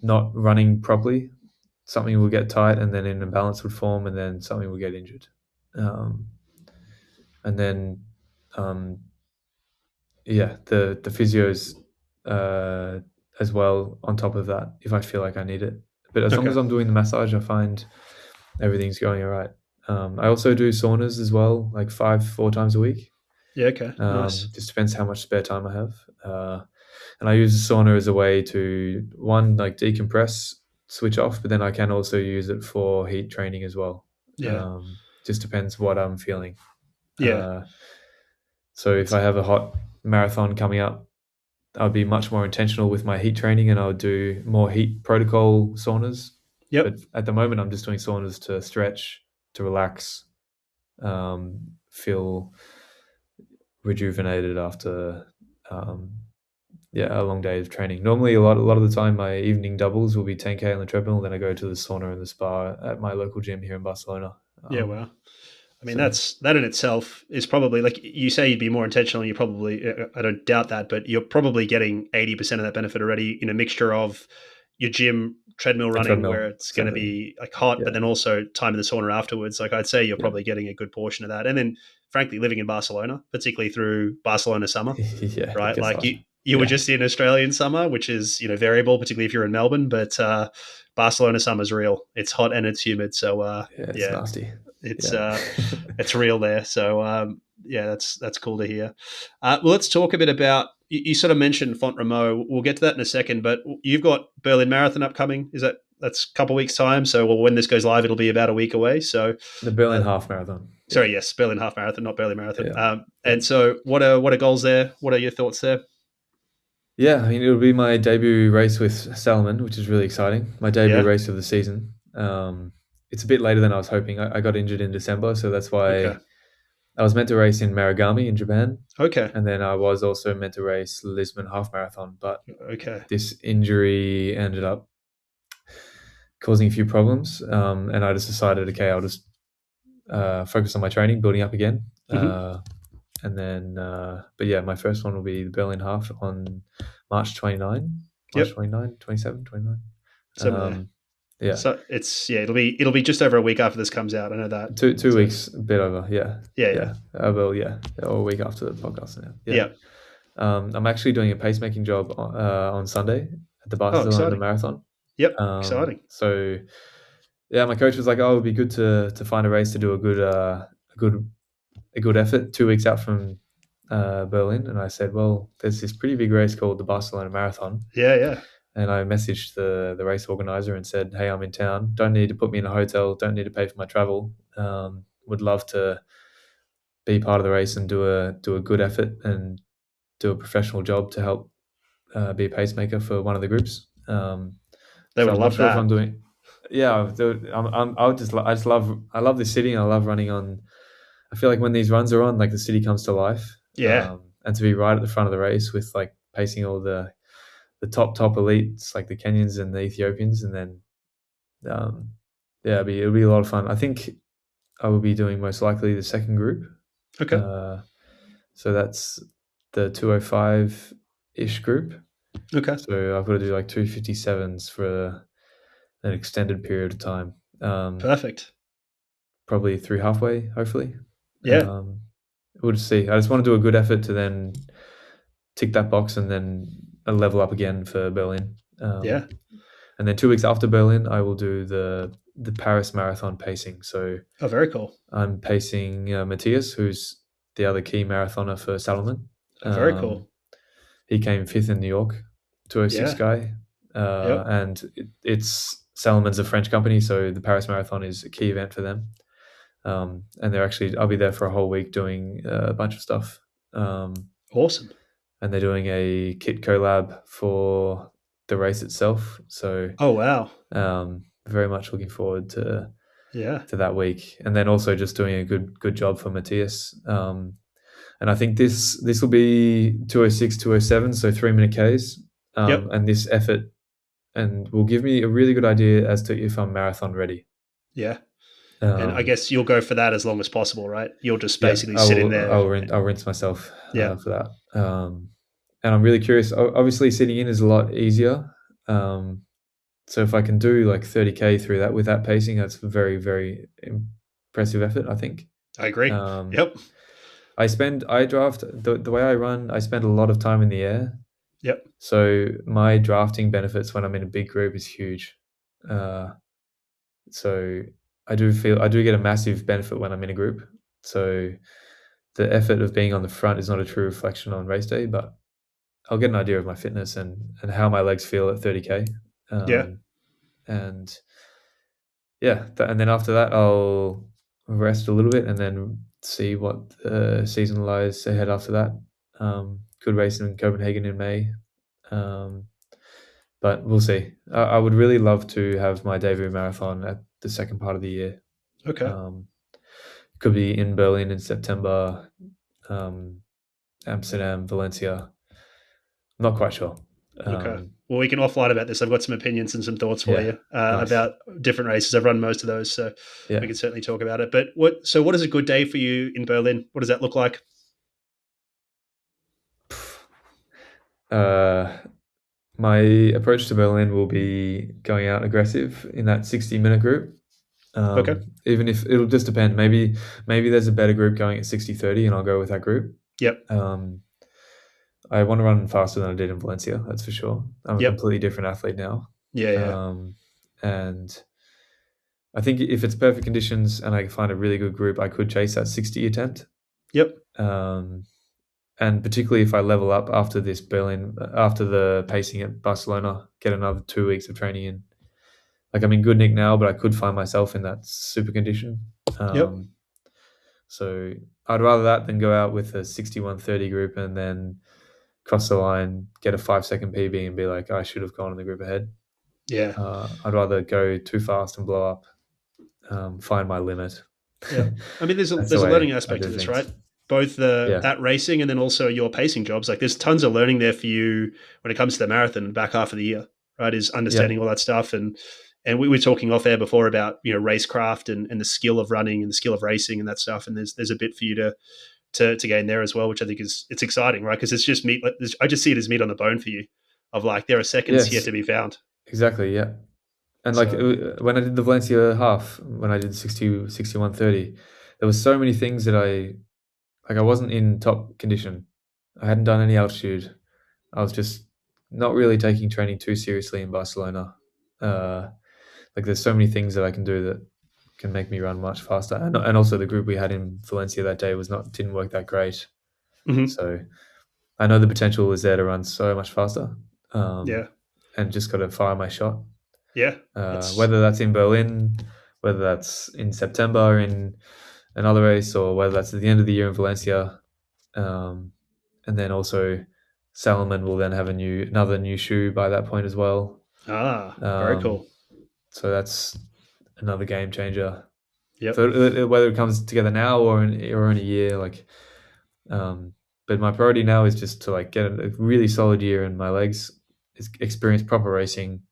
not running properly. Something will get tight, and then an imbalance would form, and then something will get injured. And then the physios as well on top of that if I feel like I need it. But as long as I'm doing the massage, I find everything's going all right. I also do saunas as well, like 4 times a week. Yeah, okay. Nice. Just depends how much spare time I have. And I use the sauna as a way to, one, like decompress, switch off, but then I can also use it for heat training as well. Yeah. Just depends what I'm feeling. Yeah. So if I have a hot marathon coming up, I'll be much more intentional with my heat training, and I'll do more heat protocol saunas. Yep. But at the moment, I'm just doing saunas to stretch, to relax, feel rejuvenated after a long day of training. Normally, a lot of the time, my evening doubles will be 10K on the treadmill. Then I go to the sauna and the spa at my local gym here in Barcelona. Yeah, wow. I mean, that in itself is probably, like you say, you'd be more intentional. You probably, I don't doubt that, but you're probably getting 80% of that benefit already in a mixture of your gym treadmill running, where it's going to be like hot, but then also time in the sauna afterwards. Like I'd say you're probably getting a good portion of that. And then frankly, living in Barcelona, particularly through Barcelona summer, right? Like you were just in Australian summer, which is, variable, particularly if you're in Melbourne, but Barcelona summer's real. It's hot and it's humid. So it's nasty. It's real there. So that's cool to hear. Well, let's talk a bit about, you sort of mentioned Font Romeu. We'll get to that in a second, but you've got Berlin Marathon upcoming. That's a couple of weeks time. So when this goes live, it'll be about a week away. So the Berlin Half Marathon. Sorry, yes, Berlin Half Marathon, not Berlin Marathon. Yeah. And so what are goals there? What are your thoughts there? Yeah, I mean, it'll be my debut race with Salomon, which is really exciting. My debut race of the season. It's a bit later than I was hoping. I got injured in December, so that's why I was meant to race in Marugame in Japan. Okay. And then I was also meant to race Lisbon Half Marathon, but this injury ended up causing a few problems. And I just decided, I'll just focus on my training, building up again. And then, but yeah, my first one will be the Berlin Half on March 29. March 29, 27, 29. Yeah. So it'll be just over a week after this comes out. I know that. Two weeks, a bit over. Yeah. Yeah. Or a week after the podcast now. Yeah. I'm actually doing a pacemaking job on Sunday at the Barcelona Marathon. Yep. Exciting. So yeah, my coach was like, "Oh, it'd be good to find a race to do a good effort 2 weeks out from Berlin." And I said, "Well, there's this pretty big race called the Barcelona Marathon." Yeah. And I messaged the race organizer and said, "Hey, I'm in town. Don't need to put me in a hotel. Don't need to pay for my travel. Would love to be part of the race and do a good effort and do a professional job to help be a pacemaker for one of the groups." They would love that. If I'm doing, yeah. I love this city, and I love running on. I feel like when these runs are on, like the city comes to life. Yeah. And to be right at the front of the race with like pacing all the top elites, like the Kenyans and the Ethiopians, and then it'll be a lot of fun. I think I will be doing most likely the second group. Okay. So that's the 205-ish group. Okay. So I've got to do like 257s for an extended period of time. Perfect. Probably through halfway, hopefully. Yeah. We'll just see. I just want to do a good effort to then tick that box and then level up again for Berlin. And then 2 weeks after Berlin, I will do the Paris Marathon pacing. So Oh, very cool. I'm pacing Matthias, who's the other key marathoner for Salomon. Oh, very cool. He came 5th in New York, 206 Yeah. guy. Yep. And it's Salomon's a French company, so the Paris Marathon is a key event for them. And I'll be there for a whole week doing a bunch of stuff. Awesome. And they're doing a kit collab for the race itself. So, Oh, wow. very much looking forward to Yeah. that week, and then also just doing a good job for Matthias. And I think this will be 206, 207, so 3-minute Ks. Yep. And this effort and will give me a really good idea as to if I'm marathon ready. Yeah. And I guess you'll go for that as long as possible, right? You'll just basically sit in there. I'll rinse myself Yeah. for that. And I'm really curious. Obviously, sitting in is a lot easier. So if I can do like 30K through that with that pacing, that's a very, very impressive effort, I think. I agree. Yep. I draft, the way I run, I spend a lot of time in the air. Yep. So my drafting benefits when I'm in a big group is huge. So I do get a massive benefit when I'm in a group. So the effort of being on the front is not a true reflection on race day, but I'll get an idea of my fitness and how my legs feel at 30K. And yeah, and then after that, I'll rest a little bit and then see what the season lies ahead after that. Could race in Copenhagen in May. But we'll see. I would really love to have my debut marathon at the second part of the year. Okay. Could be in Berlin in September, Amsterdam, Valencia. I'm not quite sure. Okay. Well, we can offline about this. I've got some opinions and some thoughts for you nice. about different races. I've run most of those, so we can certainly talk about it. But what is a good day for you in Berlin? What does that look like? My approach to Berlin will be going out aggressive in that 60-minute group. Okay. Even if it'll just depend. Maybe there's a better group going at 60-30 and I'll go with that group. Yep. I want to run faster than I did in Valencia, that's for sure. I'm a completely different athlete now. Yeah. And I think if it's perfect conditions and I find a really good group, I could chase that 60 attempt. Yep. And particularly if I level up after this Berlin, after the pacing at Barcelona, get another 2 weeks of training in. Like I'm in good nick now, but I could find myself in that super condition. So I'd rather that than go out with a 61-30 group and then cross the line, get a 5-second PB and be like, I should have gone in the group ahead. Yeah. I'd rather go too fast and blow up, find my limit. Yeah. I mean, there's a learning aspect to this, right? Both that racing and then also your pacing jobs. Like there's tons of learning there for you when it comes to the marathon back half of the year, right? Is understanding all that stuff. And we were talking off air before about, racecraft and the skill of running and the skill of racing and that stuff. And there's a bit for you to gain there as well, which I think it's exciting, right? Because it's just meat. I just see it as meat on the bone for you of like, there are seconds yet to be found. Exactly. Yeah. And like when I did the Valencia half, when I did 61-30, there was so many things that I wasn't in top condition. I hadn't done any altitude. I was just not really taking training too seriously in Barcelona. Like there's so many things that I can do that can make me run much faster. And also the group we had in Valencia that day didn't work that great. Mm-hmm. So I know the potential is there to run so much faster. And just got to fire my shot. Yeah. Whether that's in Berlin, whether that's in September in another race, or whether that's at the end of the year in Valencia. And then also Salomon will then have another new shoe by that point as well. Very cool. So that's another game changer. Yep. So whether it comes together now or in a year, but my priority now is just to like get a really solid year in my legs, experience proper racing,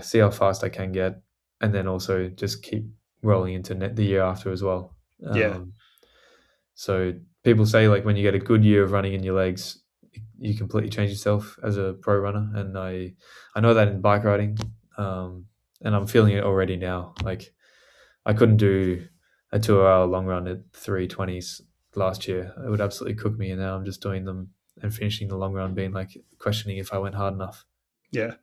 see how fast I can get, and then also just keep rolling into the year after as well. So people say like when you get a good year of running in your legs, you completely change yourself as a pro runner, and I know that in bike riding, and I'm feeling it already now. Like I couldn't do a 2-hour long run at 3:20s last year. It would absolutely cook me, and now I'm just doing them and finishing the long run being like questioning if I went hard enough. Yeah.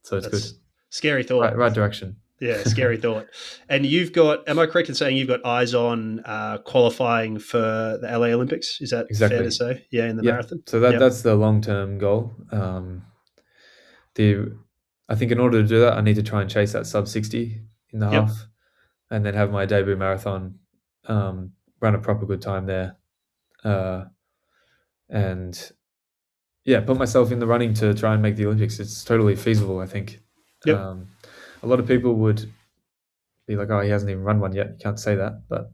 So it's That's good. Scary thought. Right direction. Yeah, scary thought. And you've got, am I correct in saying you've got eyes on qualifying for the LA Olympics? Is that fair to say? Yeah, in the marathon? So that's the long-term goal. I think in order to do that, I need to try and chase that sub 60 in the half, and then have my debut marathon, run a proper good time there, and put myself in the running to try and make the Olympics. It's totally feasible, I think. A lot of people would be like, "Oh, he hasn't even run one yet." You can't say that, but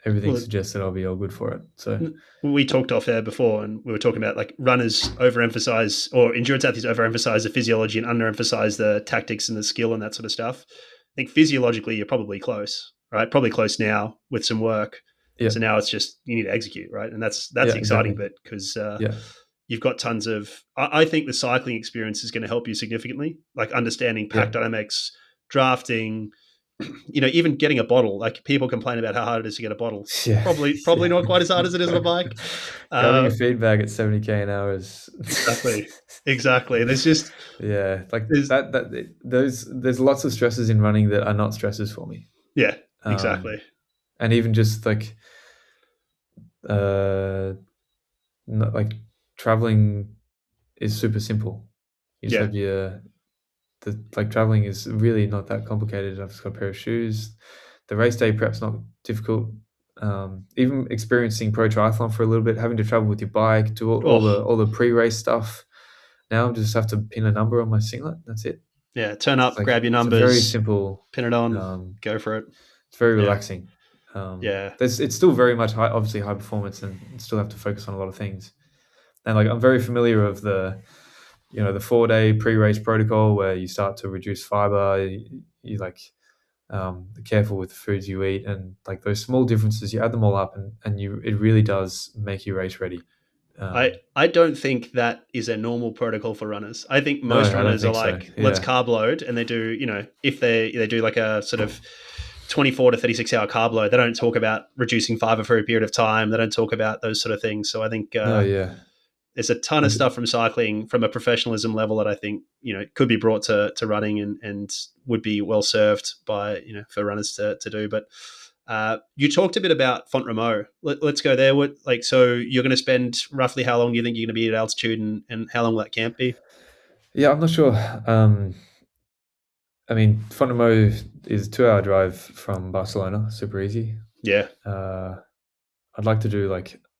everything suggests that I'll be all good for it. So we talked off air before, and we were talking about like runners overemphasize, or endurance athletes overemphasize the physiology and underemphasize the tactics and the skill and that sort of stuff. I think physiologically you're probably close, right? Probably close now with some work. Yeah. So now it's just you need to execute, right? And that's the exciting bit, because you've got tons of. I think the cycling experience is going to help you significantly, like understanding pack dynamics, drafting. Even getting a bottle. Like people complain about how hard it is to get a bottle. Yeah. Probably not quite as hard as it is on a bike. Having a feedback at 70k an hour is exactly. There's just there's lots of stresses in running that are not stresses for me. Yeah, exactly. And even just like traveling is super simple. You just have traveling is really not that complicated. I've just got a pair of shoes. The race day prep's not difficult. Even experiencing pro triathlon for a little bit, having to travel with your bike, do all the pre-race stuff. Now I just have to pin a number on my singlet. That's it. Yeah, turn up, grab your numbers. It's very simple. Pin it on. Go for it. It's very relaxing. It's still very much obviously high performance, and still have to focus on a lot of things. And I'm very familiar of the 4-day pre-race protocol where you start to reduce fiber, you be careful with the foods you eat, and those small differences, you add them all up and it really does make you race ready. I don't think that is a normal protocol for runners. I think most runners are like, let's carb load, and they do, if they do like a sort of 24 to 36 hour carb load, they don't talk about reducing fiber for a period of time. They don't talk about those sort of things. So I think there's a ton of stuff from cycling from a professionalism level that I think, could be brought to running and would be well served by, for runners to do. But you talked a bit about Font-Romeu. Let's go there. So you're going to spend roughly how long do you think you're going to be at altitude, and how long will that camp be? Yeah, I'm not sure. Font-Romeu is a 2-hour drive from Barcelona. Super easy. Yeah. I'd like to do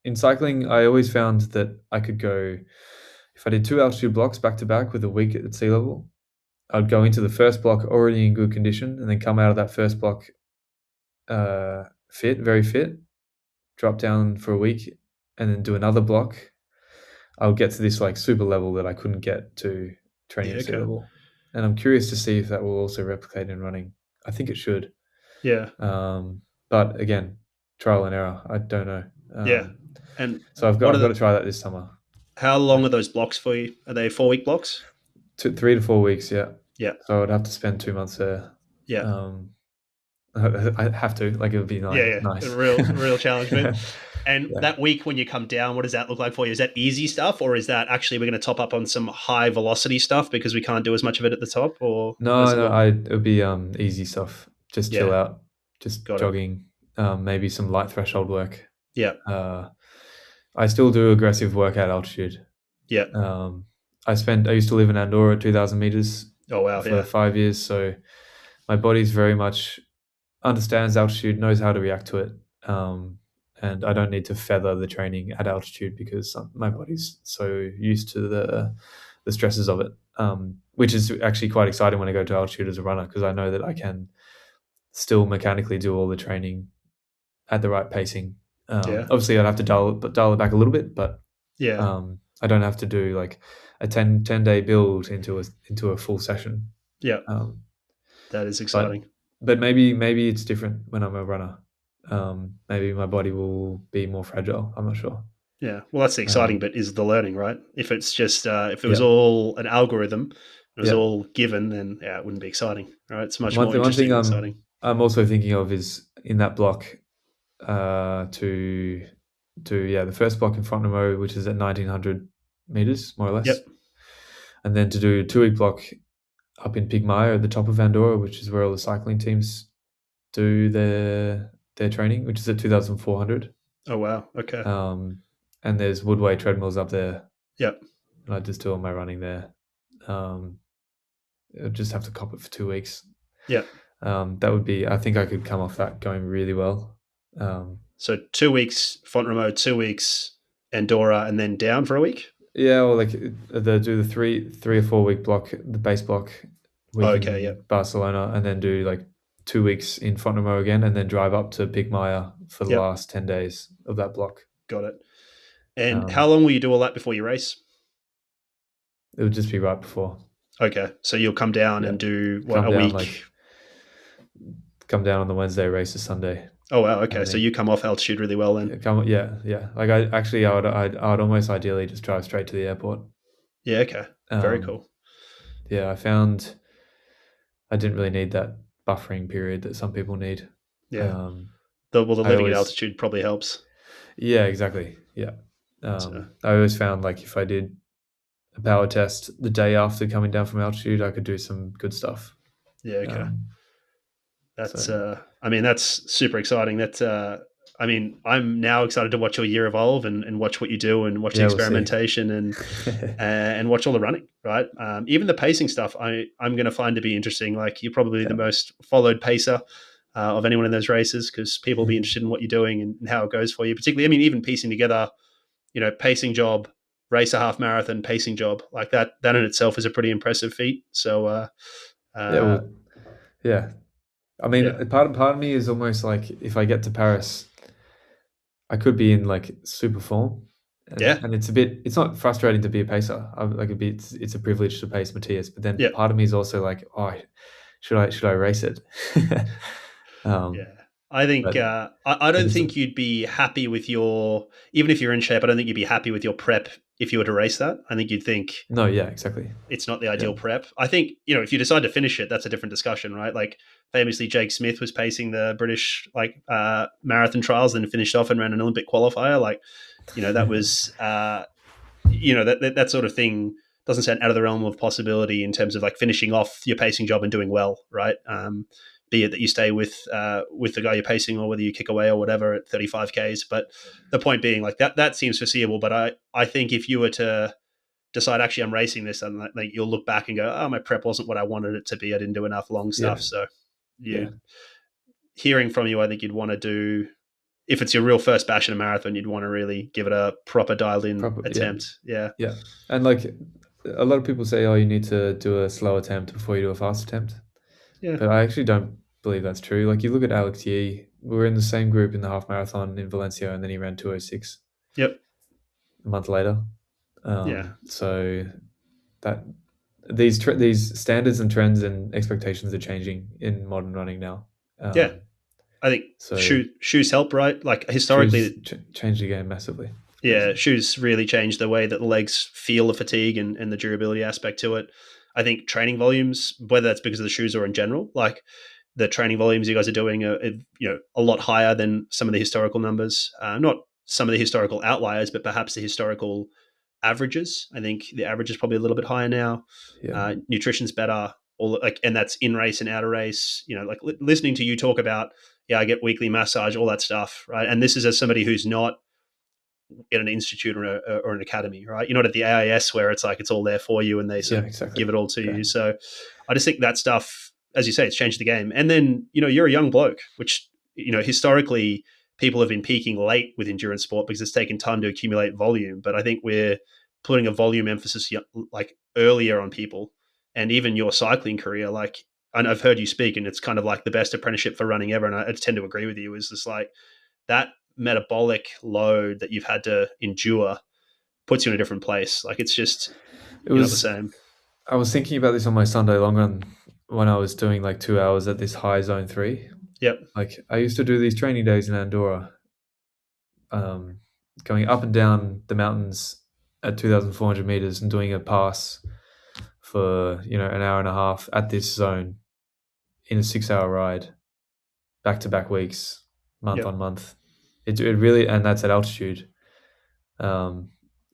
in cycling, I always found that I could go, if I did 2 altitude blocks back to back with a week at sea level, I'd go into the first block already in good condition, and then come out of that first block very fit, drop down for a week, and then do another block. I would get to this super level that I couldn't get to training at sea level. And I'm curious to see if that will also replicate in running. I think it should. Yeah. But again, trial and error. I don't know. And so I've got to try that this summer. How long are those blocks for you? Are they 4-week blocks? 3 to 4 weeks, yeah. Yeah. So I'd have to spend 2 months there. Yeah. I have to. It would be nice. Nice. A real challenge, man. And that week when you come down, what does that look like for you? Is that easy stuff, or is that actually we're going to top up on some high velocity stuff because we can't do as much of it at the top? Or it would be easy stuff. Just chill out, just jogging, maybe some light threshold work. Yeah. I still do aggressive work at altitude. Yeah. I used to live in Andorra at 2,000 meters. Oh wow! For 5 years, so my body's very much understands altitude, knows how to react to it, and I don't need to feather the training at altitude because my body's so used to the stresses of it, which is actually quite exciting when I go to altitude as a runner, because I know that I can still mechanically do all the training at the right pacing. Obviously, I'd have to dial it back a little bit, but I don't have to do a 10-day build into a full session. Yeah, that is exciting. But maybe it's different when I'm a runner. Maybe my body will be more fragile. I'm not sure. Yeah, well, that's the exciting bit, is the learning, right? If it's just if it was all an algorithm, it was all given, then it wouldn't be exciting, right? It's much more interesting and exciting. I'm also thinking of is in that block to the first block in Font-Romeu, which is at 1,900 meters, more or less. Yep. and then to do a 2-week block up in Pigmire at the top of Andorra, which is where all the cycling teams do their training, which is at 2,400. Oh wow, okay. And there's Woodway treadmills up there. Yep. And I just do all my running there. I just have to cop it for 2 weeks. Yeah. That would be, I think I could come off that going really well. So 2 weeks Font-Romeu, 2 weeks Andorra, and then down for a week? Yeah, or like they do the three or 4 week block, the base block week in Barcelona, and then do like 2 weeks in Font-Romeu again, and then drive up to Pigmire for the last 10 days of that block. Got it. And how long will you do all that before you race? It would just be right before. Okay, so you'll come down and do a week? Come down on the Wednesday, race the Sunday. Oh wow, okay. So you come off altitude really well then. Yeah. Like I'd almost ideally just drive straight to the airport. Yeah, okay. Very cool. Yeah, I found I didn't really need that buffering period that some people need. Yeah. The living at altitude probably helps. Yeah, exactly. Yeah. I always found like if I did a power test the day after coming down from altitude, I could do some good stuff. Yeah, okay. That's super exciting. I'm now excited to watch your year evolve and watch what you do and watch the experimentation and watch all the running, right? Even the pacing stuff, I'm going to find to be interesting. Like you're probably the most followed pacer of anyone in those races because people will be interested in what you're doing and how it goes for you. Particularly, even piecing together, pacing job, race a half marathon, pacing job like that in itself is a pretty impressive feat. So, yeah. I mean, part of me is almost like if I get to Paris, I could be in like super form. And it's not frustrating to be a pacer. It's a privilege to pace Matthias, but then part of me is also like, oh, should I race it? I think I don't think you'd be happy with even if you're in shape, I don't think you'd be happy with your prep if you were to race that. I think you'd think, no, yeah, exactly. It's not the ideal prep. I think, if you decide to finish it, that's a different discussion, right? Like famously Jake Smith was pacing the British marathon trials and finished off and ran an Olympic qualifier. Like, that was, that sort of thing doesn't sound out of the realm of possibility in terms of like finishing off your pacing job and doing well, right? Be it that you stay with the guy you're pacing or whether you kick away or whatever at 35 Ks. But the point being like that seems foreseeable. But I think if you were to decide, actually, I'm racing this, and like you'll look back and go, oh, my prep wasn't what I wanted it to be. I didn't do enough long stuff. So hearing from you, I think you'd want to do, if it's your real first bash in a marathon, you'd want to really give it a proper dialed in attempt. Yeah. And like a lot of people say, oh, you need to do a slow attempt before you do a fast attempt. Yeah. But I actually don't believe that's true. Like you look at Alex Yee, we were in the same group in the half marathon in Valencia, and then he ran 2:06. Yep. A month later. So that these standards and trends and expectations are changing in modern running now. I think shoes help, right? Like historically, changed the game massively. Yeah, shoes really changed the way that the legs feel the fatigue and the durability aspect to it. I think training volumes, whether that's because of the shoes or in general, like the training volumes you guys are doing are a lot higher than some of the historical numbers. Not some of the historical outliers, but perhaps the historical averages. I think the average is probably a little bit higher now. Yeah. Nutrition's better, and that's in race and out of race. Like listening to you talk about, I get weekly massage, all that stuff, right? And this is as somebody who's not in an institute or an academy, right? You're not at the AIS where it's like it's all there for you and they sort of give it all to you. So I just think that stuff, as you say, it's changed the game. And then, you're a young bloke, which, historically people have been peaking late with endurance sport because it's taken time to accumulate volume. But I think we're putting a volume emphasis like earlier on people. And even your cycling career, like, and I've heard you speak, and it's kind of like the best apprenticeship for running ever. And I tend to agree with you, is just like that metabolic load that you've had to endure puts you in a different place. Like it's just not the same. I was thinking about this on my Sunday long run when I was doing like 2 hours at this high zone 3. Yep. Like I used to do these training days in Andorra, going up and down the mountains at 2,400 meters and doing a pass for, an hour and a half at this zone in a 6-hour ride, back-to-back weeks, month on month. It really, and that's at altitude. It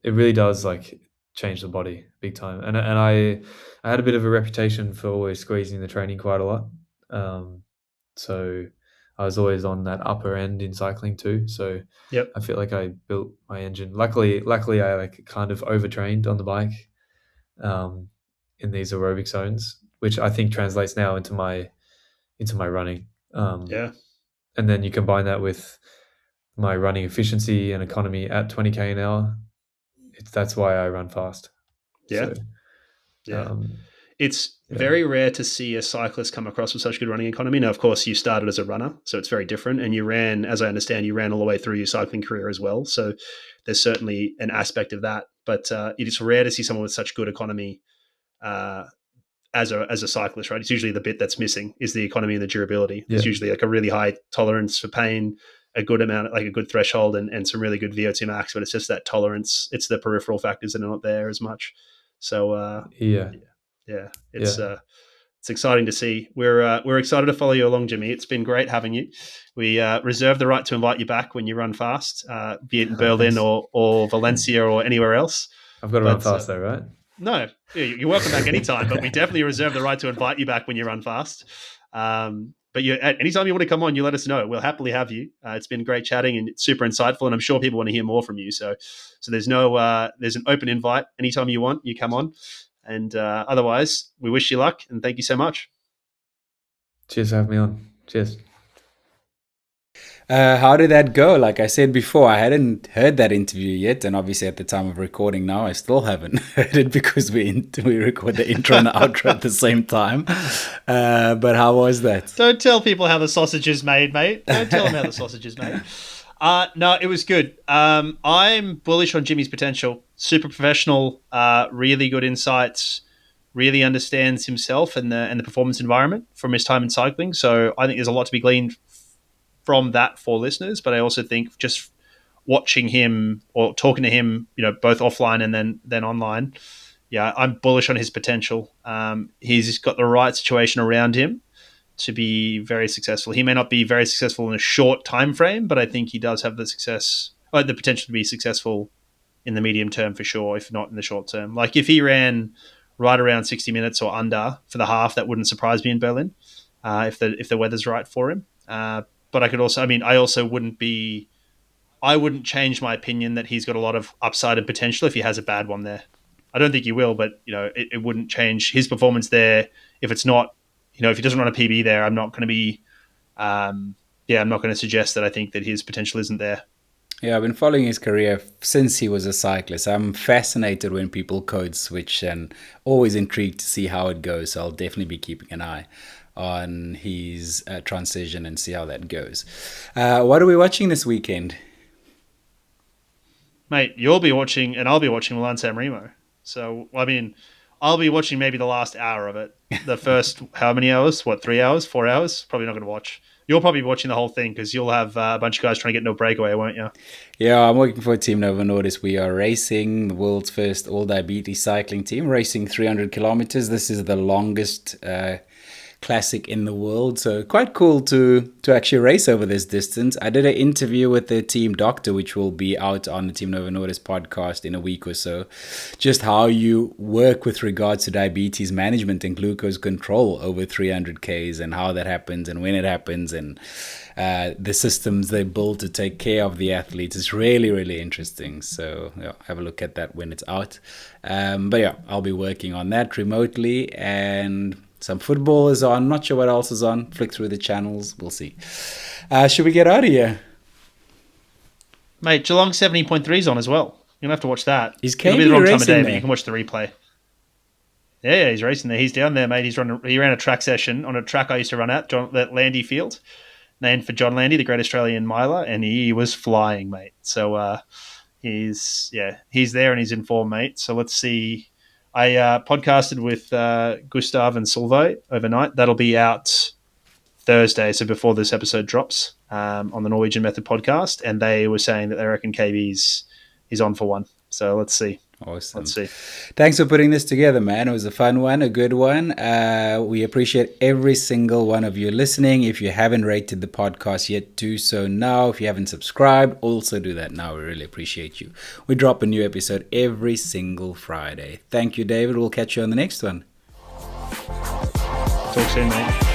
really does like changed the body big time. And I had a bit of a reputation for always squeezing the training quite a lot. So I was always on that upper end in cycling too. So Yep. I feel like I built my engine. Luckily I like kind of overtrained on the bike in these aerobic zones, which I think translates now into my running. Yeah. And then you combine that with my running efficiency and economy at 20k an hour. That's why I run fast. Yeah. So, Yeah. It's very rare to see a cyclist come across with such good running economy. Now, of course, you started as a runner, so it's very different. And you ran, as I understand, you ran all the way through your cycling career as well. So there's certainly an aspect of that. But it is rare to see someone with such good economy as a cyclist, right? It's usually the bit that's missing is the economy and the durability. There's usually like a really high tolerance for pain, a good amount, like a good threshold, and some really good VO2 max. But it's just that tolerance. It's the peripheral factors that are not there as much. So it's exciting to see. We're excited to follow you along, Jimmy. It's been great having you. We reserve the right to invite you back when you run fast, be it in Berlin or Valencia or anywhere else. I've got to run fast though, right? No, you're welcome back anytime, but we definitely reserve the right to invite you back when you run fast. But anytime you want to come on, you let us know. We'll happily have you. It's been great chatting and it's super insightful, and I'm sure people want to hear more from you. So there's there's an open invite. Anytime you want, you come on. And otherwise, we wish you luck and thank you so much. Cheers for having me on. Cheers. How did that go? Like I said before, I hadn't heard that interview yet, and obviously at the time of recording now, I still haven't heard it because we record the intro and the outro at the same time. But how was that? Don't tell people how the sausage is made, mate. Don't tell them how the sausage is made. No, it was good. I'm bullish on Jimmy's potential. Super professional, really good insights, really understands himself and the performance environment from his time in cycling. So I think there's a lot to be gleaned from that for listeners. But I also think just watching him or talking to him, both offline and then online, I'm bullish on his potential. He's got the right situation around him to be very successful. He may not be very successful in a short time frame, but I think he does have the potential to be successful in the medium term for sure, if not in the short term. Like if he ran right around 60 minutes or under for the half, that wouldn't surprise me in Berlin, if the weather's right for him. But I wouldn't change my opinion that he's got a lot of upside and potential if he has a bad one there. I don't think he will, but it wouldn't change his performance there if it's not. If he doesn't run a PB there, I'm not going to be, I'm not going to suggest that I think that his potential isn't there. Yeah, I've been following his career since he was a cyclist. I'm fascinated when people code switch and always intrigued to see how it goes. So I'll definitely be keeping an eye on his transition and see how that goes. What are we watching this weekend? Mate, you'll be watching and I'll be watching Milan San Remo. So, I'll be watching maybe the last hour of it. The first, how many hours? 3 hours? 4 hours? Probably not going to watch. You'll probably be watching the whole thing because you'll have a bunch of guys trying to get no breakaway, won't you? Yeah, I'm working for Team Novo Nordisk. We are racing the world's first all-diabetes cycling team, racing 300 kilometers. This is the longest classic in the world, so quite cool to actually race over this distance. I did an interview with the team doctor, which will be out on the Team Novo Nordisk podcast in a week or so, just how you work with regards to diabetes management and glucose control over 300 Ks and how that happens and when it happens and the systems they build to take care of the athletes. Is really, really interesting. So have a look at that when it's out. But I'll be working on that remotely, and some football is on. Not sure what else is on. Flick through the channels. We'll see. Should we get out of here? Mate, Geelong 70.3 is on as well. You're going to have to watch that. He's It'll be the wrong time of day, but you can watch the replay. Yeah, he's racing there. He's down there, mate. He ran a track session on a track I used to run at Landy Field, named for John Landy, the great Australian miler, and he was flying, mate. So he's there and he's in form, mate. So let's see. I podcasted with Gustav and Solveig overnight. That'll be out Thursday, so before this episode drops, on the Norwegian Method podcast, and they were saying that they reckon KB's on for one. So let's see. Awesome. Let's see. Thanks for putting this together, man. It was a fun one, a good one. We appreciate every single one of you listening. If you haven't rated the podcast yet, do so now. If you haven't subscribed, also do that now. We really appreciate you. We drop a new episode every single Friday. Thank you, David. We'll catch you on the next one. Talk soon, mate.